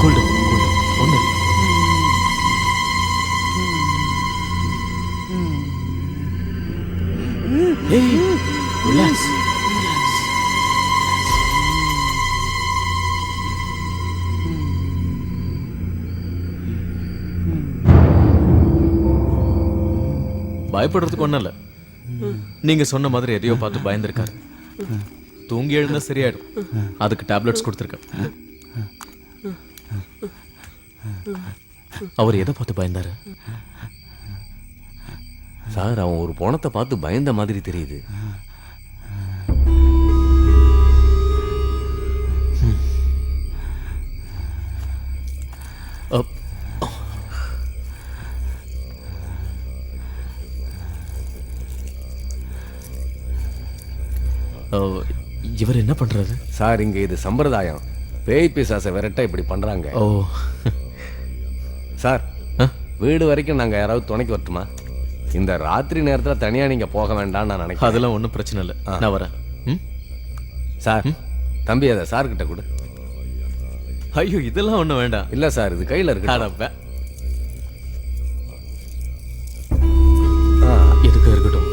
கூல் டவுன், ஒண்ணு இல்ல. ஏய், ரிலாக்ஸ். பயப்படுறதுக்கு ஒண்ணும் இல்ல. நீங்க சொன்ன மாதிரி எதையோ பார்த்து பயந்துருக்காரு. தூங்கி எழுந்தா சரியாயிடும். அதுக்கு டேப்லெட்ஸ் கொடுத்துருக்கேன். அவர் எதை பார்த்து பயந்தாரு? சார், அவன் ஒரு பொணத்தை பார்த்து பயந்த மாதிரி தெரியுது. இவர் என்ன பண்றாரு? சார், இங்க இது சம்பிரதாயம். பேய் பிசாசை விரட்ட இப்படி பண்றாங்க. ஓ சார், வீடு வரைக்கும் நாங்க யாராவது துணைக்கு வரட்டுமா? இந்த ராத்திரி நேரத்துல தனியா நீங்க போக வேண்டாம் நான் நினைக்கிறேன். அதெல்லாம் ஒன்றும் பிரச்சனை இல்லை, நான் வரேன். சார், தம்பி அதை சார் கிட்ட கொடு. ஐயோ, இதெல்லாம் ஒன்றும் வேண்டாம். இல்ல சார், இது கையில இருக்கு. எதுக்கு இருக்கட்டும்.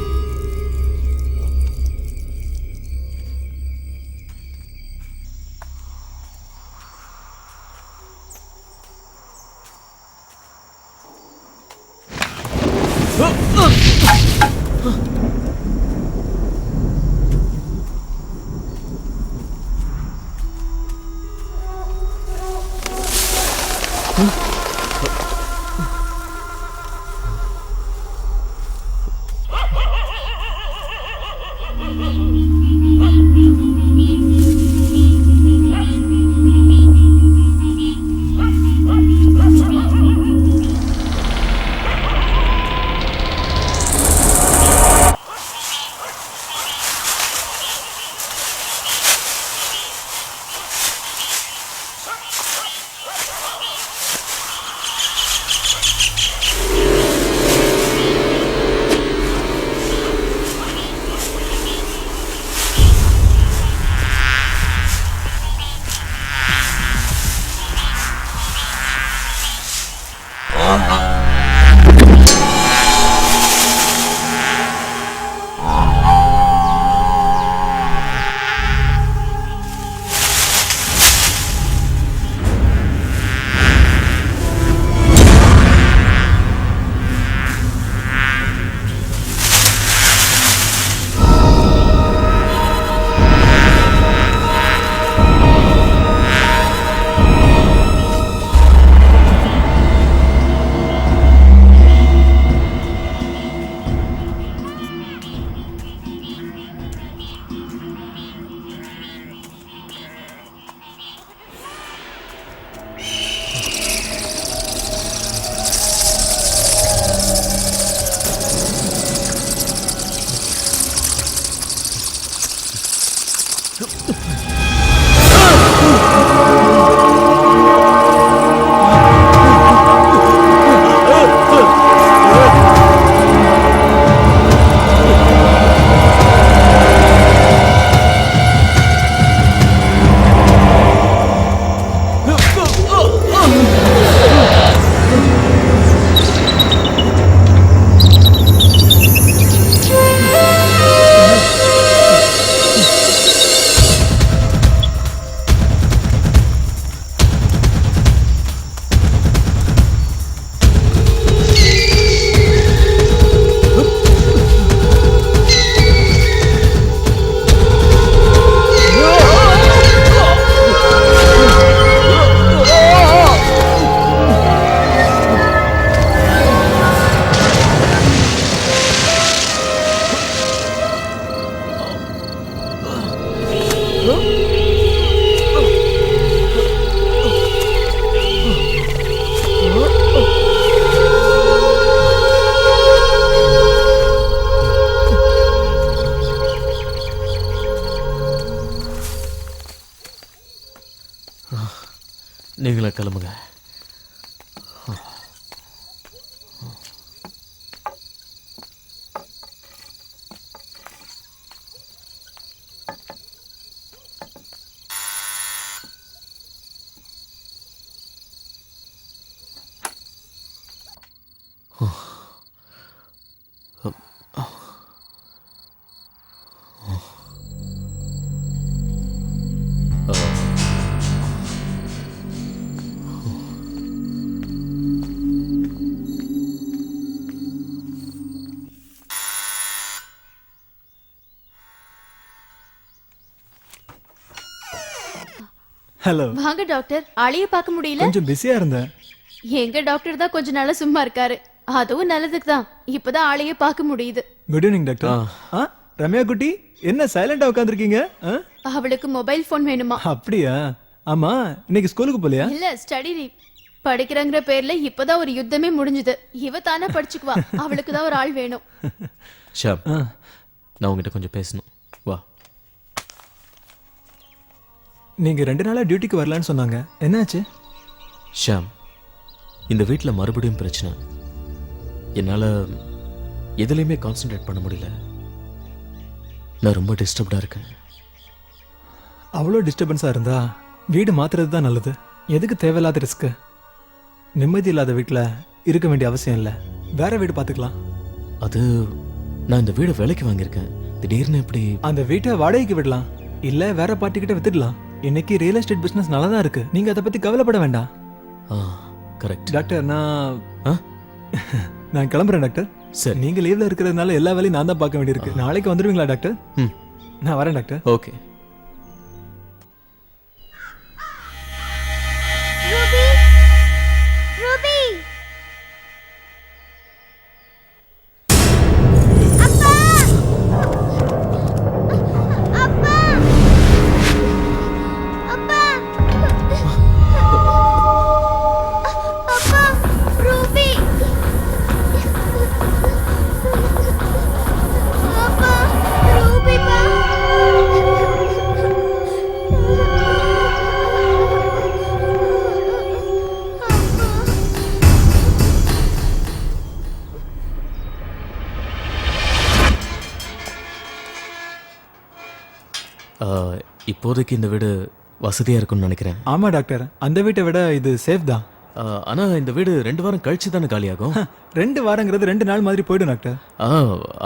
நீங்களே கிளம்புங்க. ஹலோ. வாங்க டாக்டர். ஆளையே பார்க்க முடியல. கொஞ்சம் பிஸியா இருந்தேன். எங்க டாக்டர் தான் கொஞ்ச நாளா சும்மா இருக்காரு. அதுவும் நல்லதுக்கு தான். இப்பதான் ஆளையே பார்க்க முடியுது. Good evening doctor. ரம்யா குட்டி என்ன சைலண்டா உட்காந்துருக்கீங்க? அவளுக்கு மொபைல் போன் வேணுமா? அப்படியா? ஆமா, இன்னைக்கு ஸ்கூலுக்கு போலியா? இல்ல, ஸ்டடி லீவ். படிக்கிறங்கிற பேர்ல இப்பதான் ஒரு யுத்தமே முடிஞ்சது. இவ தானே படிச்சுக்குவா. அவளுக்கு தான் ஒரு ஆள் வேணும். ஷாம், நான் உங்ககிட்ட கொஞ்சம் பேசணும். வா. நீங்க 2 நாளா டியூட்டிக்கு வரலான்னு சொன்னாங்க. என்னாச்சு? ஷாம், இந்த வீட்டில் மறுபடியும் பிரச்சனை. என்னால் எதுலையுமே கான்சென்ட்ரேட் பண்ண முடியல. நான் ரொம்ப டிஸ்டர்ப்டாக இருக்கேன். அவ்வளோ டிஸ்டர்பன்ஸா இருந்தா வீடு மாத்துறது தான் நல்லது. எதுக்கு தேவையில்லாத ரிஸ்க்? நிம்மதி இல்லாத வீட்டில் இருக்க வேண்டிய அவசியம் இல்லை. வேற வீடு பார்த்துக்கலாம். அது நான் இந்த வீடை விலைக்கு வாங்கியிருக்கேன். திடீர்னு எப்படி? அந்த வீட்டை வாடகைக்கு விடலாம், இல்ல வேற பார்ட்டி கிட்ட வித்துடலாம். இன்னைக்கு ரியல் எஸ்டேட் பிசினஸ் நல்லா தான் இருக்கு. நீங்க அதை பத்தி கவலைப்பட வேண்டாம். Correct doctor. நான் கிளம்புறேன் டாக்டர். சரி. நீங்க லீவ்ல இருக்கிறதுனால எல்லா வேலையும் நான் தான் பார்க்க வேண்டியிருக்கு. நாளைக்கு வந்துடுவீங்களா டாக்டர்? நான் வரேன் டாக்டர். ஓகே. ரூபி, ரூபி, அப்பா, அப்பா, அப்பா, அப்பா, ரூபி, அப்பா, ரூபிப்பா. இப்போதைக்கு இந்த வீடு வசதியாக இருக்கும்னு நினைக்கிறேன். ஆமா டாக்டர், அந்த வீட்டை விட இது சேஃப் தான். ஆனால் இந்த வீடு 2 வாரம் கழிச்சு தானே காலியாகும். 2 வாரங்கிறது 2 நாள் மாதிரி போயிடும் டாக்டர்.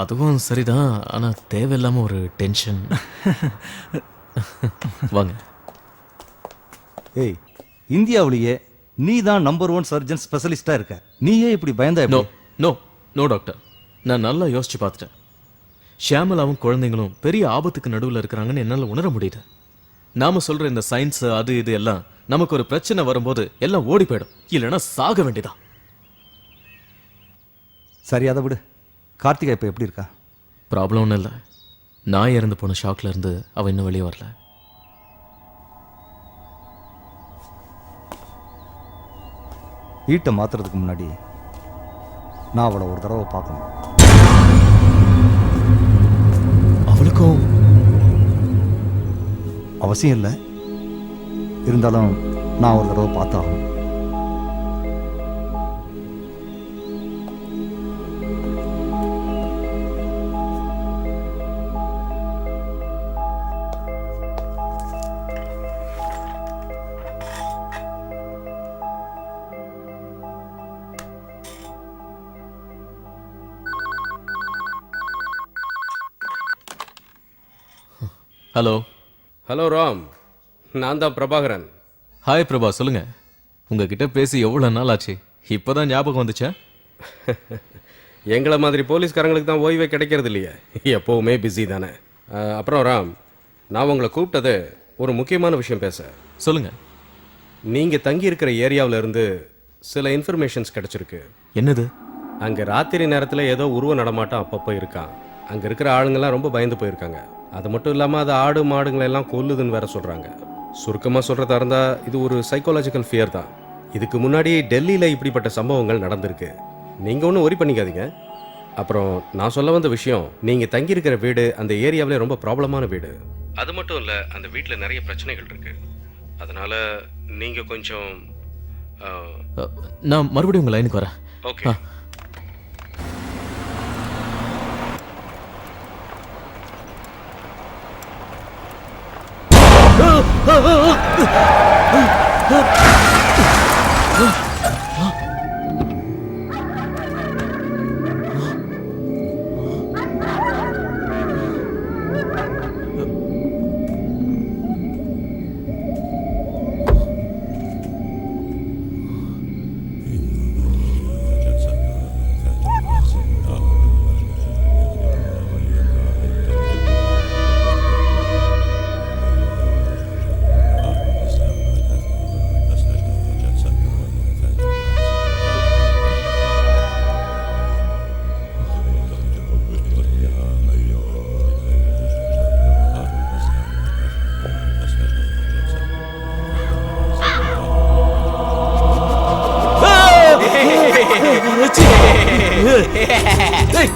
அதுவும் சரிதான். ஆனால் தேவையில்லாமல் ஒரு டென்ஷன். வாங்க. ஏய், இந்தியாவிலேயே நீ தான் நம்பர் 1 சர்ஜன் ஸ்பெஷலிஸ்டா இருக்க. நீயே இப்படி பயந்தா நோ எப்படி? நோ நோ டாக்டர், நான் நல்லா யோசிச்சு பார்த்துட்டேன். ஷியாமலாவும் குழந்தைங்களும் பெரிய ஆபத்துக்கு நடுவில் இருக்கிறாங்கன்னு என்னால் உணர முடியுது. நாம சொல்ற இந்த சயின்ஸ் அது இது எல்லாம் நமக்கு ஒரு பிரச்சனை வரும்போது எல்லாம் ஓடி போயிடும், இல்லைன்னா சாக வேண்டியதான். சரி, அதை விடு. கார்த்திகா இப்போ எப்படி இருக்கா? ப்ராப்ளம் ஒன்றும் இல்லை. நான் இறந்து போன ஷாக்ல இருந்து அவ இன்னும் வெளியே வரல. வீட்டை மாத்துறதுக்கு முன்னாடி நான் அவளை ஒரு தடவை பார்க்கணும். அவளுக்கும் அவசியம் இல்லை, இருந்தாலும் நான் ஒரு தடவை பார்த்தாகணும். ஹலோ. ஹலோ ராம், நான் தான் பிரபாகரன். ஹாய் பிரபா, சொல்லுங்க. உங்ககிட்ட பேசி எவ்வளோ நாள் ஆச்சு? இப்போதான் ஞாபகம் வந்துச்சா? எங்களை மாதிரி போலீஸ்காரங்களுக்கு தான் ஓய்வே கிடைக்கிறது இல்லையே, எப்போவுமே பிஸி தானே. அப்புறம் ராம், நான் உங்களை கூப்பிட்டது ஒரு முக்கியமான விஷயம் பேச. சொல்லுங்க. நீங்கள் தங்கி இருக்கிற ஏரியாவில் இருந்து சில இன்ஃபர்மேஷன்ஸ் கிடைச்சிருக்கு. என்னது? அங்கே ராத்திரி நேரத்தில் ஏதோ உருவ நடமாட்டம் அப்பப்போ இருக்கான். அங்கே இருக்கிற ஆளுங்கெல்லாம் ரொம்ப பயந்து போயிருக்காங்க. அது மட்டும் இல்லாமல் அது ஆடு மாடுங்களை எல்லாம் கொல்லுதுன்னு வேற சொல்கிறாங்க. சுருக்கமாக சொல்கிறதா இருந்தால் இது ஒரு சைக்காலஜிக்கல் ஃபியர் தான். இதுக்கு முன்னாடி டெல்லியில் இப்படிப்பட்ட சம்பவங்கள் நடந்திருக்கு. நீங்கள் ஒன்றும் ஒரி பண்ணிக்காதீங்க. அப்புறம் நான் சொல்ல வந்த விஷயம், நீங்கள் தங்கியிருக்கிற வீடு அந்த ஏரியாவிலே ரொம்ப ப்ராப்ளமான வீடு. அது மட்டும் இல்லை, அந்த வீட்டில் நிறைய பிரச்சனைகள் இருக்குது. அதனால் நீங்கள் கொஞ்சம் நான் மறுபடியும் உங்கள் லைனுக்கு வரேன். ஓகே.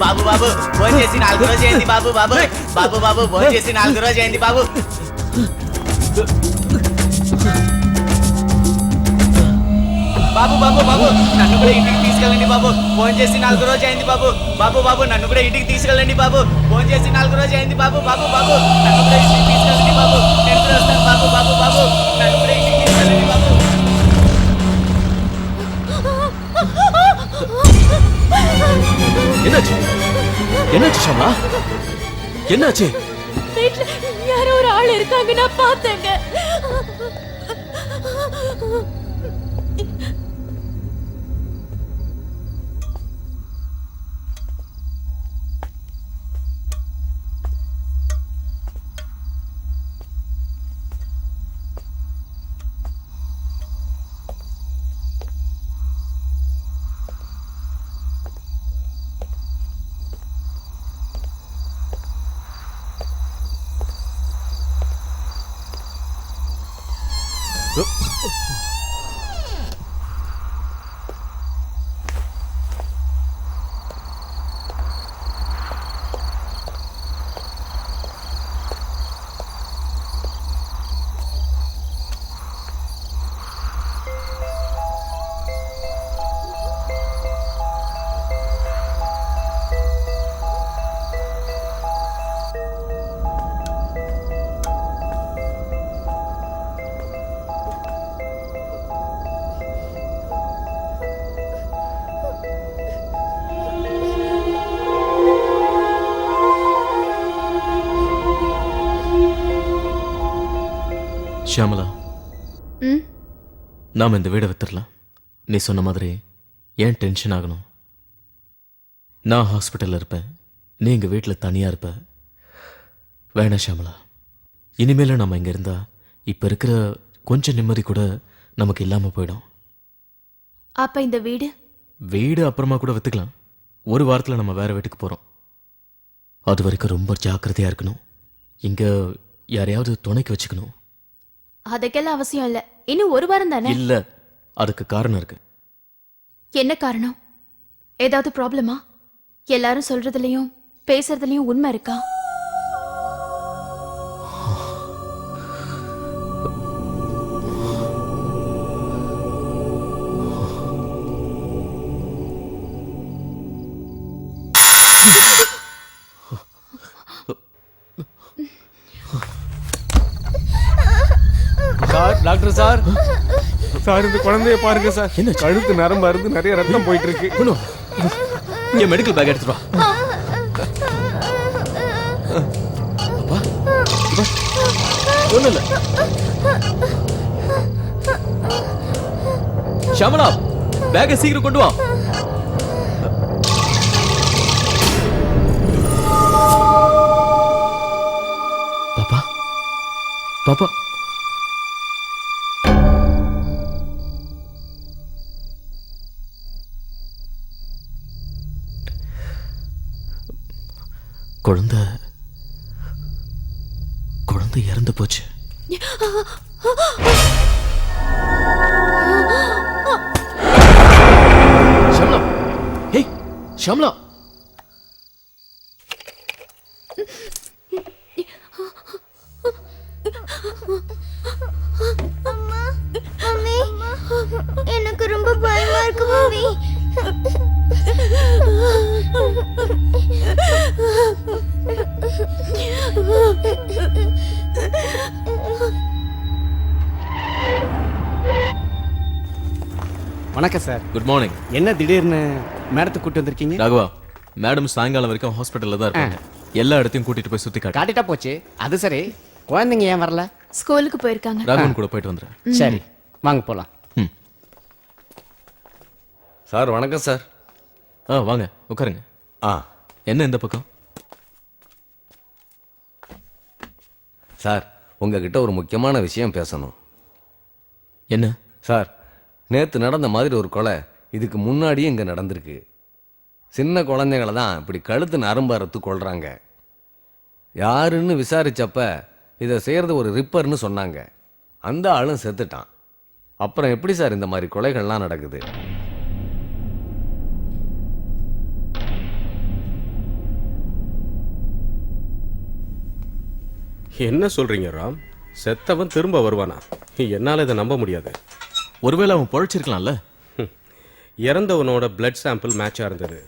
బాబు బాబు ఫోన్ చేసి 4 రోజు అయింది బాబు బాబు బాబు బాబు ఫోన్ చేసి 4 రోజు అయింది బాబు బాబు బాబు బాబు నన్ను కూడా ఇంటికి తీసుకెళ్ళండి బాబు ఫోన్ చేసి 4 రోజు అయింది బాబు బాబు బాబు నన్ను కూడా ఇంటికి తీసుకెళ్ళండి బాబు ఫోన్ చేసి 4 రోజు అయింది బాబు బాబు బాబు నన్ను కూడా ఇంటికి తీసుకెళ్ళండి బాబు నేను కూడా వస్తాను బాబు బాబు బాబు నన్ను కూడా ఇంటికి తీసుకెళ్ళండి బాబు என்னாச்சு என்னாச்சு ஷாம்லா என்னாச்சு? வீட்ல யாரோ ஒரு ஆள் இருக்காங்க, நான் பார்த்தேங்க. ஷியாமலா, நாம் இந்த வீடை வித்துடலாம். நீ சொன்ன மாதிரி ஏன் டென்ஷன் ஆகணும்? நான் ஹாஸ்பிட்டலில் இருப்பேன், நீ எங்கள் வீட்டில் தனியாக இருப்ப. வேணாம் ஷியாமலா, இனிமேல் நம்ம இங்கே இருந்தால் இப்போ இருக்கிற கொஞ்சம் நிம்மதி கூட நமக்கு இல்லாமல் போயிடும். அப்ப இந்த வீடு வீடு அப்புறமா கூட விற்றுக்கலாம். ஒரு வாரத்தில் நம்ம வேறு வீட்டுக்கு போகிறோம். அது வரைக்கும் ரொம்ப ஜாக்கிரதையாக இருக்கணும். இங்கே யாரையாவது துணைக்கு வச்சுக்கணும். அதுக்கெல்லாம் அவசியம் இல்ல. இன்னும் ஒரு வாரம் தானே. இல்ல, அதுக்கு காரணம் இருக்கு. என்ன காரணம்? ஏதாவது ப்ராப்ளமா? எல்லாரும் சொல்றதுலயும் பேசுறதுலயும் உண்மை இருக்கா? சார், டாக்டர் சார், சார் இந்த குழந்தைய பாருங்க சார். என்ன கழுத்து நரம்பு அறுந்து நிறைய ரத்தம் போயிட்டு இருக்கு. என் மெடிக்கல் பேக் எடுத்துட்டு வா. ஒண்ணும் இல்ல. ஷாமலா, பேக்கை சீக்கிரம் கொண்டு வா. பாப்பா, பாப்பா, குழந்தை இறந்து போச்சு. ஷம்லா, ஏய் ஷம்லா, மம்மி, எனக்கு வணக்கம் சார். Good morning. என்ன திடீர்னு மேடத்தை கூட்டி வந்திருக்கீங்க? ராகவா, மேடம் சாயங்காலம் வரைக்கும் ஹாஸ்பிட்டல்ல தான் இருக்காங்க. எல்லா இடத்தையும் கூட்டிட்டு போய் சுத்தி காட்டு. காட்டிட்டா போச்சு. அது சரி, குழந்தைங்க ஏன் வரல? ஸ்கூலுக்கு போயிருக்காங்க. ராகவன் கூட போயிட்டு வந்துடுறேன். சரி, வாங்க போலாம். சார் வணக்கம் சார். வாங்க உட்காருங்க. ஆ என்ன இந்த பக்கம்? சார் உங்ககிட்ட ஒரு முக்கியமான விஷயம் பேசணும். என்ன? சார் நேற்று நடந்த மாதிரி ஒரு கொலை இதுக்கு முன்னாடியே இங்கே நடந்திருக்கு. சின்ன குழந்தைங்கள தான் இப்படி கழுத்து நரம்பு அறுத்து கொள்றாங்க. யாருன்னு விசாரிச்சப்ப இதை செய்கிறது ஒரு ரிப்பர்னு சொன்னாங்க. அந்த ஆளும் செத்துட்டான். அப்புறம் எப்படி சார் இந்த மாதிரி கொலைகள்லாம் நடக்குது? என்ன சொல்றீங்க ராம்? செத்தவன் திரும்ப வருவானா? என்னால இதை நம்ப முடியாது. ஒருவேளை அவன் பொழைச்சிருக்கலாம்ல. இறந்தவனோட பிளட் சாம்பிள் மேட்சாக இருந்தது.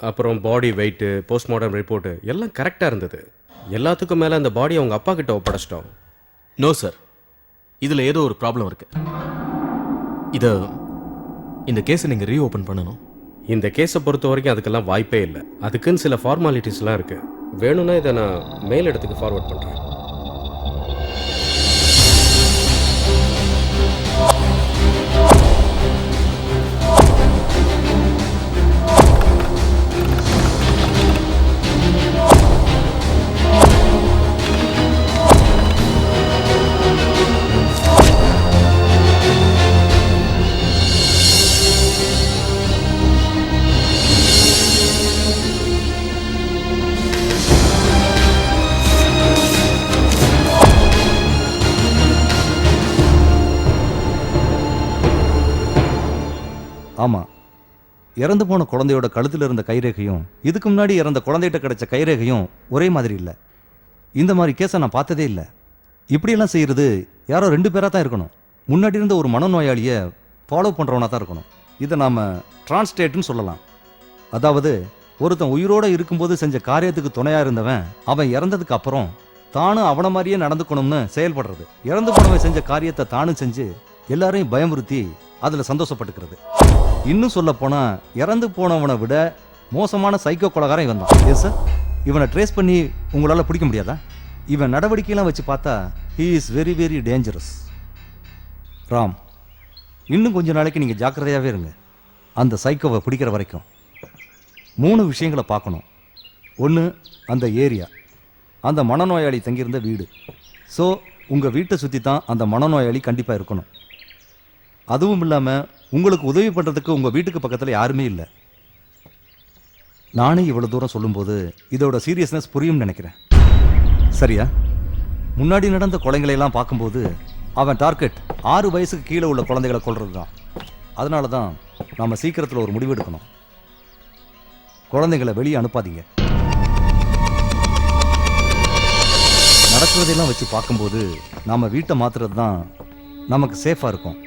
அப்புறம் பாடி வெயிட்டு, போஸ்ட்மார்ட்டம் ரிப்போர்ட்டு எல்லாம் கரெக்டாக இருந்தது. எல்லாத்துக்கும் மேலே அந்த பாடி அவங்க அப்பா கிட்ட ஒப்படைச்சிட்டோம். நோ சார், இதுல ஏதோ ஒரு ப்ராப்ளம் இருக்கு. இந்த கேஸை நீங்க ரீஓபன் பண்ணணும். இந்த கேஸை பொறுத்த வரைக்கும் அதுக்கெல்லாம் வாய்ப்பே இல்லை. அதுக்குன்னு சில ஃபார்மாலிட்டிஸ்லாம் இருக்கு. வேணும்னா இதை நான் மேல் இடத்துக்கு ஃபார்வர்ட் பண்ணுறேன். ஆமாம், இறந்து போன குழந்தையோட கழுத்தில் இருந்த கைரேகையும் இதுக்கு முன்னாடி இறந்த குழந்தைகிட்ட கிடைச்ச கைரேகையும் ஒரே மாதிரி இல்லை. இந்த மாதிரி கேஸை நான் பார்த்ததே இல்லை. இப்படியெல்லாம் செய்கிறது யாரோ 2 பேராக தான் இருக்கணும். முன்னாடி இருந்த ஒரு மனநோயாளியை ஃபாலோ பண்ணுறவனா தான் இருக்கணும். இதை நாம் டிரான்ஸ்டேட்னு சொல்லலாம். அதாவது ஒருத்தன் உயிரோடு இருக்கும்போது செஞ்ச காரியத்துக்கு துணையாக இருந்தவன் அவன் இறந்ததுக்கு அப்புறம் தானும் அவனை மாதிரியே நடந்துக்கணும்னு செயல்படுறது. இறந்து போனவன் செஞ்ச காரியத்தை தானும் செஞ்சு எல்லாரையும் பயமுறுத்தி அதில் சந்தோஷப்பட்டுக்கிறது. இன்னும் சொல்ல போனா இறந்து போனவனை விட மோசமான சைக்கோ கொலைகாரன் இவன் தான். எஸ் சார், இவனை ட்ரேஸ் பண்ணி உங்களால் பிடிக்க முடியாதா? இவன் நடவடிக்கையெல்லாம் வச்சு பார்த்தா he is very very dangerous. Ram, இன்னும் கொஞ்ச நாளைக்கு நீங்கள் ஜாக்கிரதையாகவே இருங்க. அந்த சைக்கோவை பிடிக்கிற வரைக்கும் 3 விஷயங்களை பார்க்கணும். ஒன்று, அந்த ஏரியா, அந்த மனநோயாளி தங்கியிருந்த வீடு. ஸோ உங்கள் வீட்டை சுற்றி தான் அந்த மனநோயாளி கண்டிப்பாக இருக்கணும். அதுவும் இல்லாமல் உங்களுக்கு உதவி பண்ணுறதுக்கு உங்கள் வீட்டுக்கு பக்கத்தில் யாருமே இல்லை. நானே இவ்வளோ தூரம் சொல்லும்போது இதோட சீரியஸ்னஸ் புரியும்னு நினைக்கிறேன். சரியா? முன்னாடி நடந்த கொலைங்களையெல்லாம் பார்க்கும்போது அவன் டார்கெட் 6 வயசுக்கு கீழே உள்ள குழந்தைகளை கொல்றது தான். அதனால தான் நாம் சீக்கிரத்தில் ஒரு முடிவு எடுக்கணும். குழந்தைங்களை வெளியே அனுப்பாதீங்க. நடக்கிறதெல்லாம் வச்சு பார்க்கும்போது நாம் வீட்டை மாற்றுறது தான் நமக்கு சேஃபாக இருக்கும்.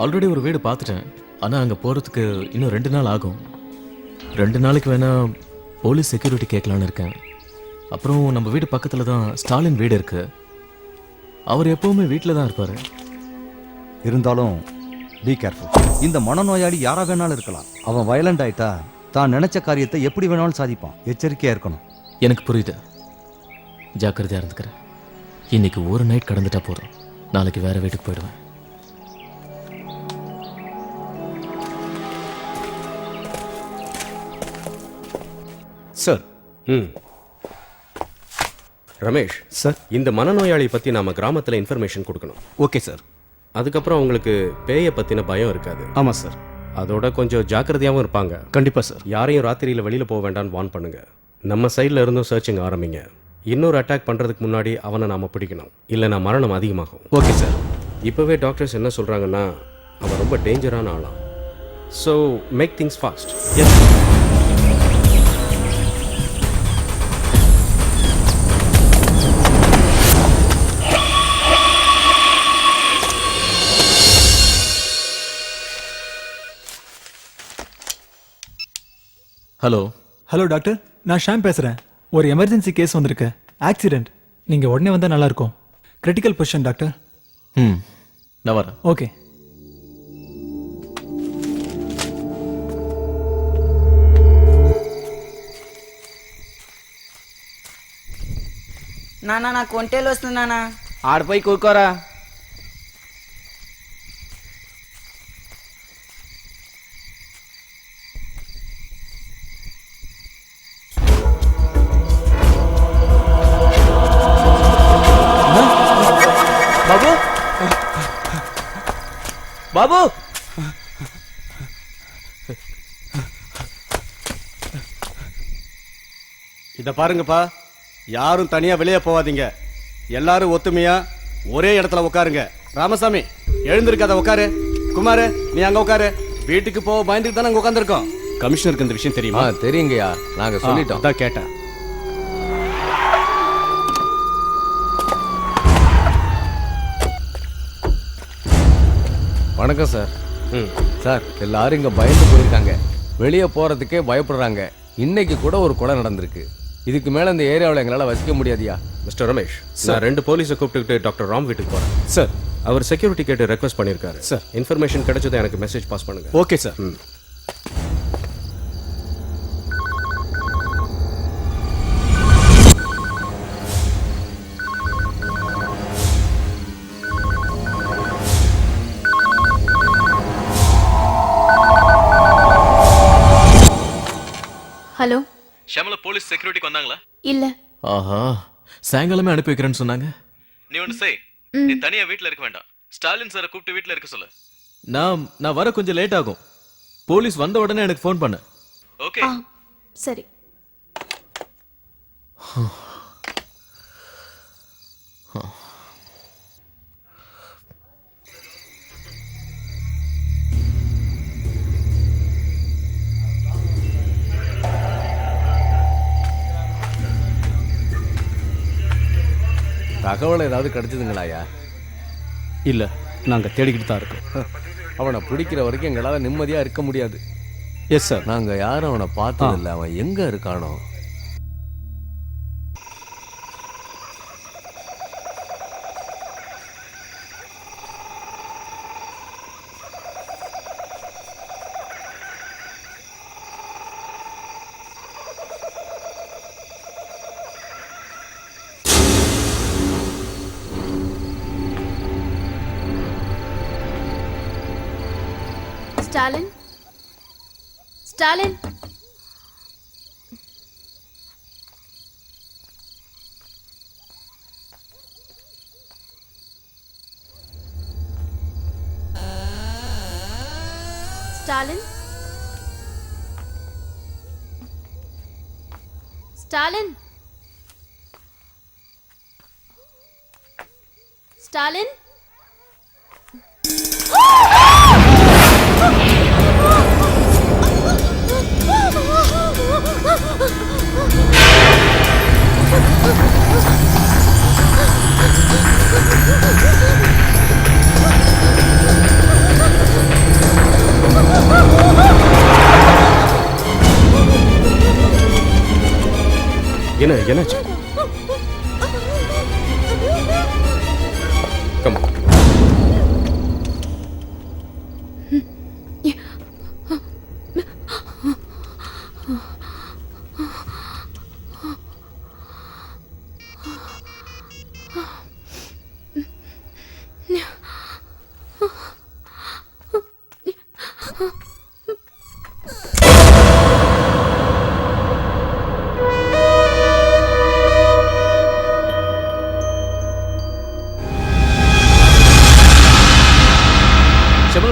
ஆல்ரெடி ஒரு வீடு பார்த்துட்டேன். ஆனால் அங்கே போகிறதுக்கு இன்னும் 2 நாள் ஆகும். 2 நாளைக்கு வேணா போலீஸ் செக்யூரிட்டி கேட்கலான்னு இருக்கேன். அப்புறம் நம்ம வீடு பக்கத்தில் தான் ஸ்டாலின் வீடு இருக்கு. அவர் எப்பவுமே வீட்டில் தான் இருப்பார். இருந்தாலும் பி கேர்ஃபுல். இந்த மனநோயாளி யாரா வேணாலும் இருக்கலாம். அவன் வயலண்ட் ஆயிட்டா தான் நினைச்ச காரியத்தை எப்படி வேணாலும் சாதிப்பான். எச்சரிக்கையா இருக்கணும். எனக்கு புரியுது. ஜாக்கிரதையாக இருந்துக்கிறேன். இன்னைக்கு ஒரு நைட் கடந்துட்டா போதும். நாளைக்கு வேற வீட்டுக்கு போயிடுவேன். சார். ரமேஷ் சார். இந்த மனநோயாளி பற்றி நாம கிராமத்தில் இன்ஃபர்மேஷன் கொடுக்கணும். Okay sir. அதுக்கப்புறம் உங்களுக்கு பேயை பற்றின பயம் இருக்காது. ஆமாம் சார். அதோட கொஞ்சம் ஜாக்கிரதையாகவும் இருப்பாங்க. கண்டிப்பாக சார். யாரையும் ராத்திரியில் வெளியில் போக வேண்டாம்னு வார்ன் பண்ணுங்க. நம்ம சைடில் இருந்தும் சர்ச்சிங் ஆரம்பிங்க. இன்னொரு அட்டாக் பண்ணுறதுக்கு முன்னாடி அவனை நாம் பிடிக்கணும். இல்லைனா மரணம் அதிகமாகும். Okay sir. இப்போவே டாக்டர்ஸ் என்ன சொல்கிறாங்கன்னா அவன் ரொம்ப டேஞ்சரான ஆளாம். So make things fast. Yes. Hello. Hello doctor, நான் ஷாம் பேசுகிறேன். ஒரு எமர்ஜென்சி கேஸ் வந்திருக்கு. ஆக்சிடென்ட். நீங்கள் உடனே வந்தால் நல்லாயிருக்கும். Critical position doctor. நான் வரேன். ஓகே. నానా నాకు కొంటేలు వస్తుంది నానా. ఆడిపోయి కూకోరా. బాబు బాబు இத பாருங்கப்பா, யாரும் தனியா வெளியே போவாதீங்க. எல்லாரும் ஒத்துமையா ஒரே இடத்துல உட்காருங்க. ராமசாமி எழுந்திருக்காத, உட்காரு. குமாரு நீ அங்க உட்காரு. வீட்டுக்கு போக பயந்துட்டு தானே அங்க உட்காந்துருக்கோம். கமிஷனருக்கு இந்த விஷயம் தெரியுமா? தெரியுங்கய்யா, நாங்க சொல்லிட்டோம். அதான் கேட்டேன். வணக்கம் சார். சார், எல்லாரும் இங்க பயந்து போயிருக்காங்க. வெளியே போறதுக்கே பயப்படுறாங்க. இன்னைக்கு கூட ஒரு கொலை நடந்திருக்கு. இதுக்கு மேல இந்த ஏரியாவில் எங்களால வசிக்க முடியாதியா. மிஸ்டர் ரமேஷ், நான் 2 போலீஸை கூப்பிட்டுக்கிட்டு டாக்டர் ராம் வீட்டுக்கு போறேன். சார், அவர் செக்யூரிட்டி கேட்டு ரெக்வஸ்ட் பண்ணியிருக்காரு. சார், இன்ஃபர்மேஷன் கிடைச்சதை எனக்கு மெசேஜ் பாஸ் பண்ணுங்க. Okay sir. ஹலோ. ஷமல போலீஸ் செக்யூரிட்டிக்கு வந்தாங்களா? இல்ல. ஆஹா, சாயங்காலமே அனுப்பி வைக்கிறேன்னு சொன்னாங்க. நீ ஒன்று செய், நீ தனியா வீட்டில் இருக்க வேண்டாம். ஸ்டாலின் சாரை கூப்பிட்டு வீட்டில் இருக்க சொல்லு. நான் வர கொஞ்சம் லேட் ஆகும். போலீஸ் வந்த உடனே எனக்கு ஃபோன் பண்ணு. ஓகே. சரி. தகவல் ஏதாவது கிடைச்சதுங்களாயா? இல்ல, நாங்க தேடிக்கிட்டு தான் இருக்கோம். அவனை பிடிக்கிற வரைக்கும் எங்களால நிம்மதியா இருக்க முடியாது. Yes sir. நாங்க யாரும் அவனை பார்த்ததில்ல. அவன் எங்க இருக்கானோ? ஸ்டாலின், ஸ்டாலின். ஸ்டாலின், ஸ்டாலின், ஸ்டாலின். என்னாச்சு? கம்.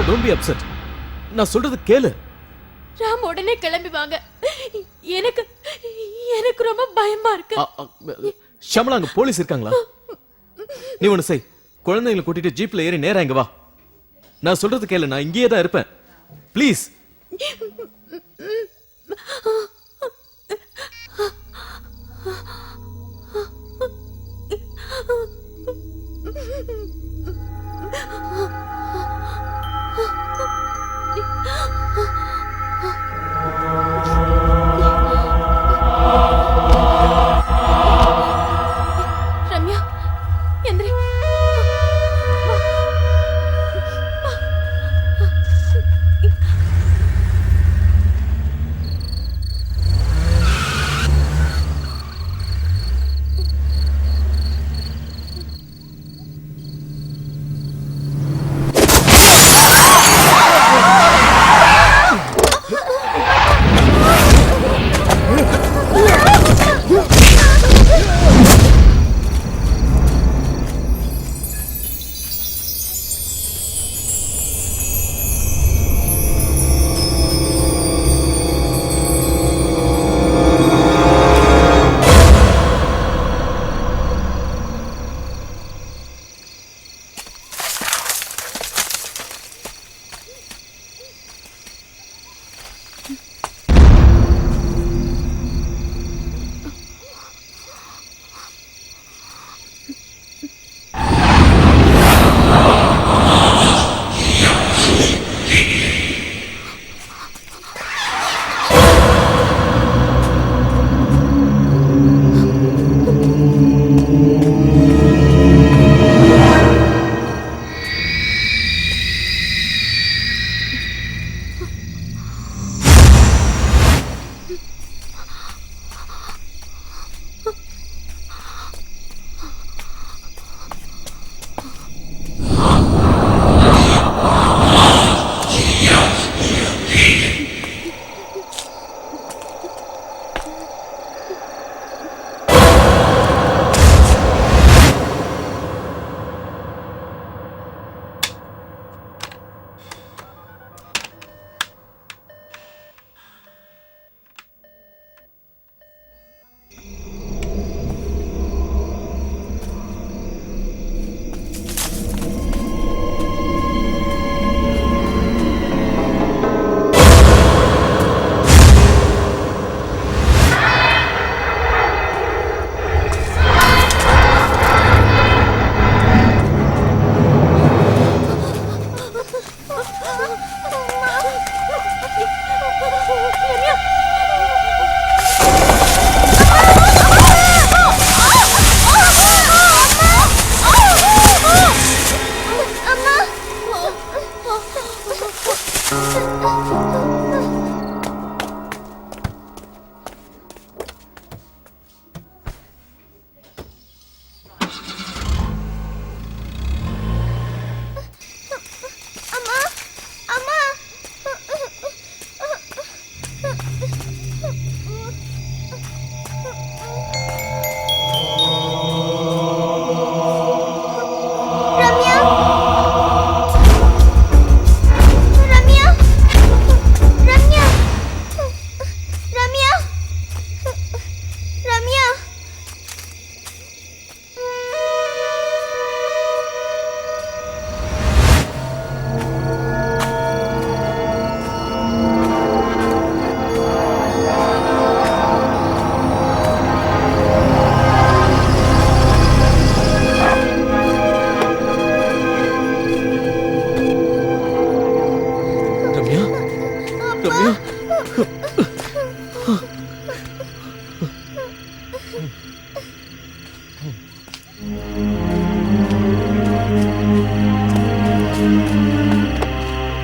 Don't be upset. நான் சொல்றது கேளு. ராம் உடனே கிளம்பி வாங்க. எனக்கு ரொம்ப பயமா இருக்கு. ஷமலா, அங்க போலீஸ் இருக்காங்களா? நீ ஒண்ணு செய், குழந்தைகளை கூட்டிட்டு ஜீப்ல ஏறி நேரா இங்க வா. நான் சொல்றது கேளு, நான் இங்கேயே தான் இருப்பேன். ப்ளீஸ். ரம்யா, எந்திரி.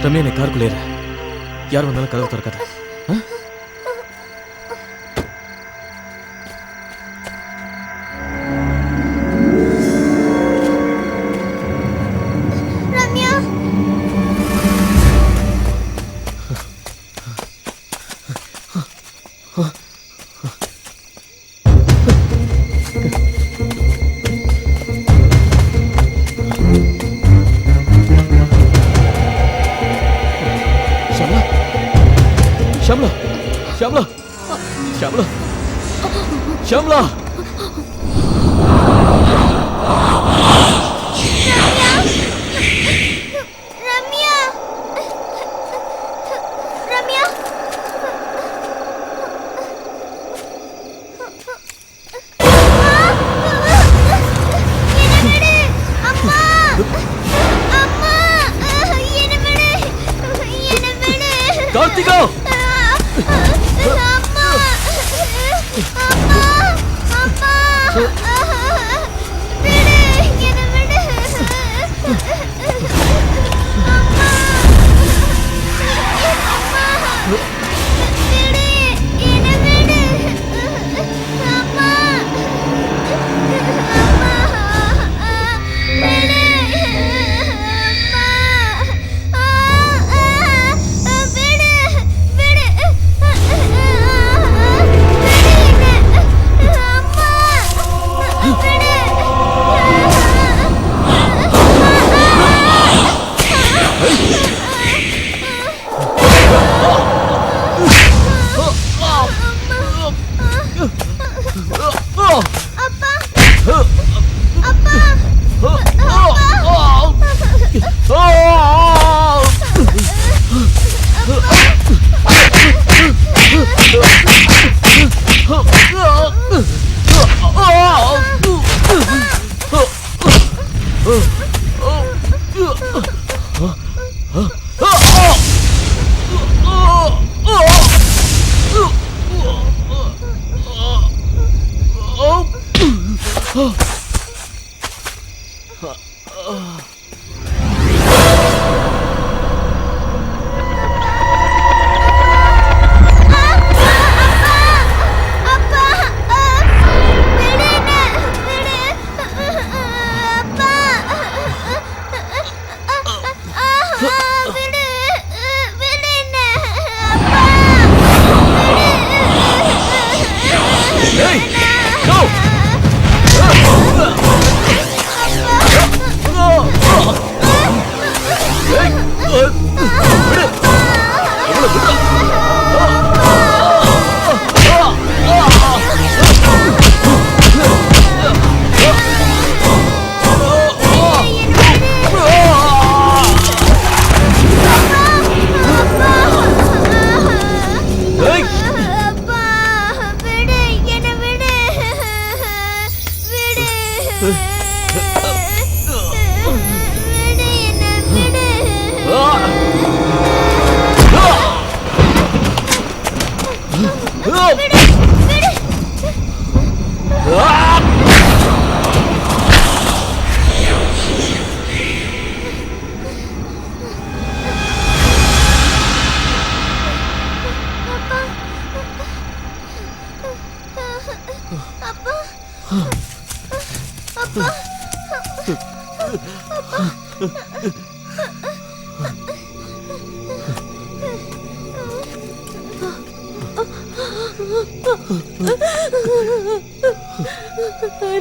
ரம்யா நீ காருக்குள்ளே இரு. யார் வந்தாலும் கதவை திறக்காத. ஆ? ரம்யா ஷாம்லா ஷாம்லா ஷாம்லா ஷாம்லா ஷாம்லா ரம்யா ரம்யா என்ன விடு அம்மா அம்மா என்ன விடு என்ன விடு கார்த்திகா அம்மா அம்மா அம்மா விடு என்ன விடு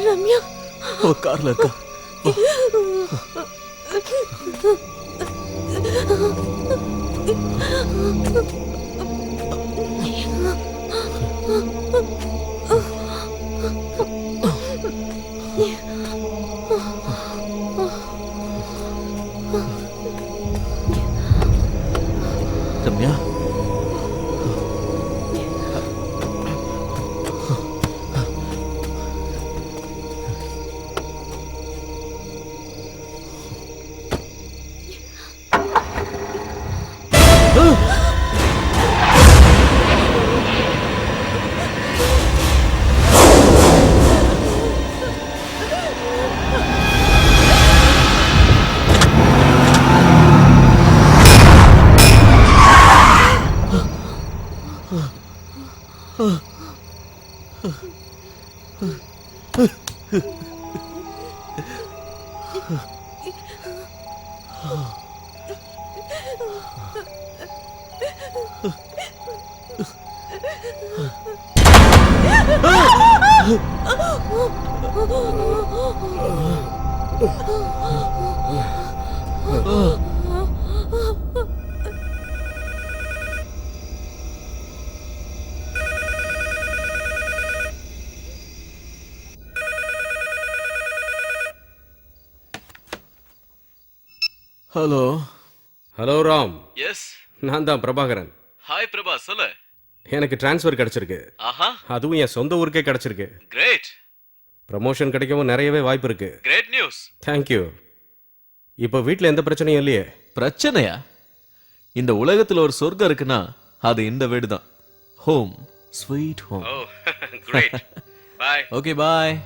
ரம்யா அவ கார்ல இருக்கா. Ramya hello hello Ram, yes. நான் தான் பிரபாகரன். ஹாய் பிரபா, சொல்லு. எனக்கு டிரான்ஸ்ஃபர் கிடைச்சிருக்கு. ஆஹா, அதுவும் என் சொந்த ஊருக்கே கிடைச்சிருக்கு. கிரேட். ப்ரமோஷன் கிடைக்கவும் நிறையவே வாய்ப்பு இருக்கு. Great news. தேங்க்யூ. இப்போ வீட்டில் எந்த பிரச்சனையும் இல்லையே? பிரச்சனையா? இந்த உலகத்துல ஒரு சொர்க்கம் இருக்குன்னா அது இந்த வீடு தான். Home, sweet home. Oh, great. Bye. Okay, பாய்.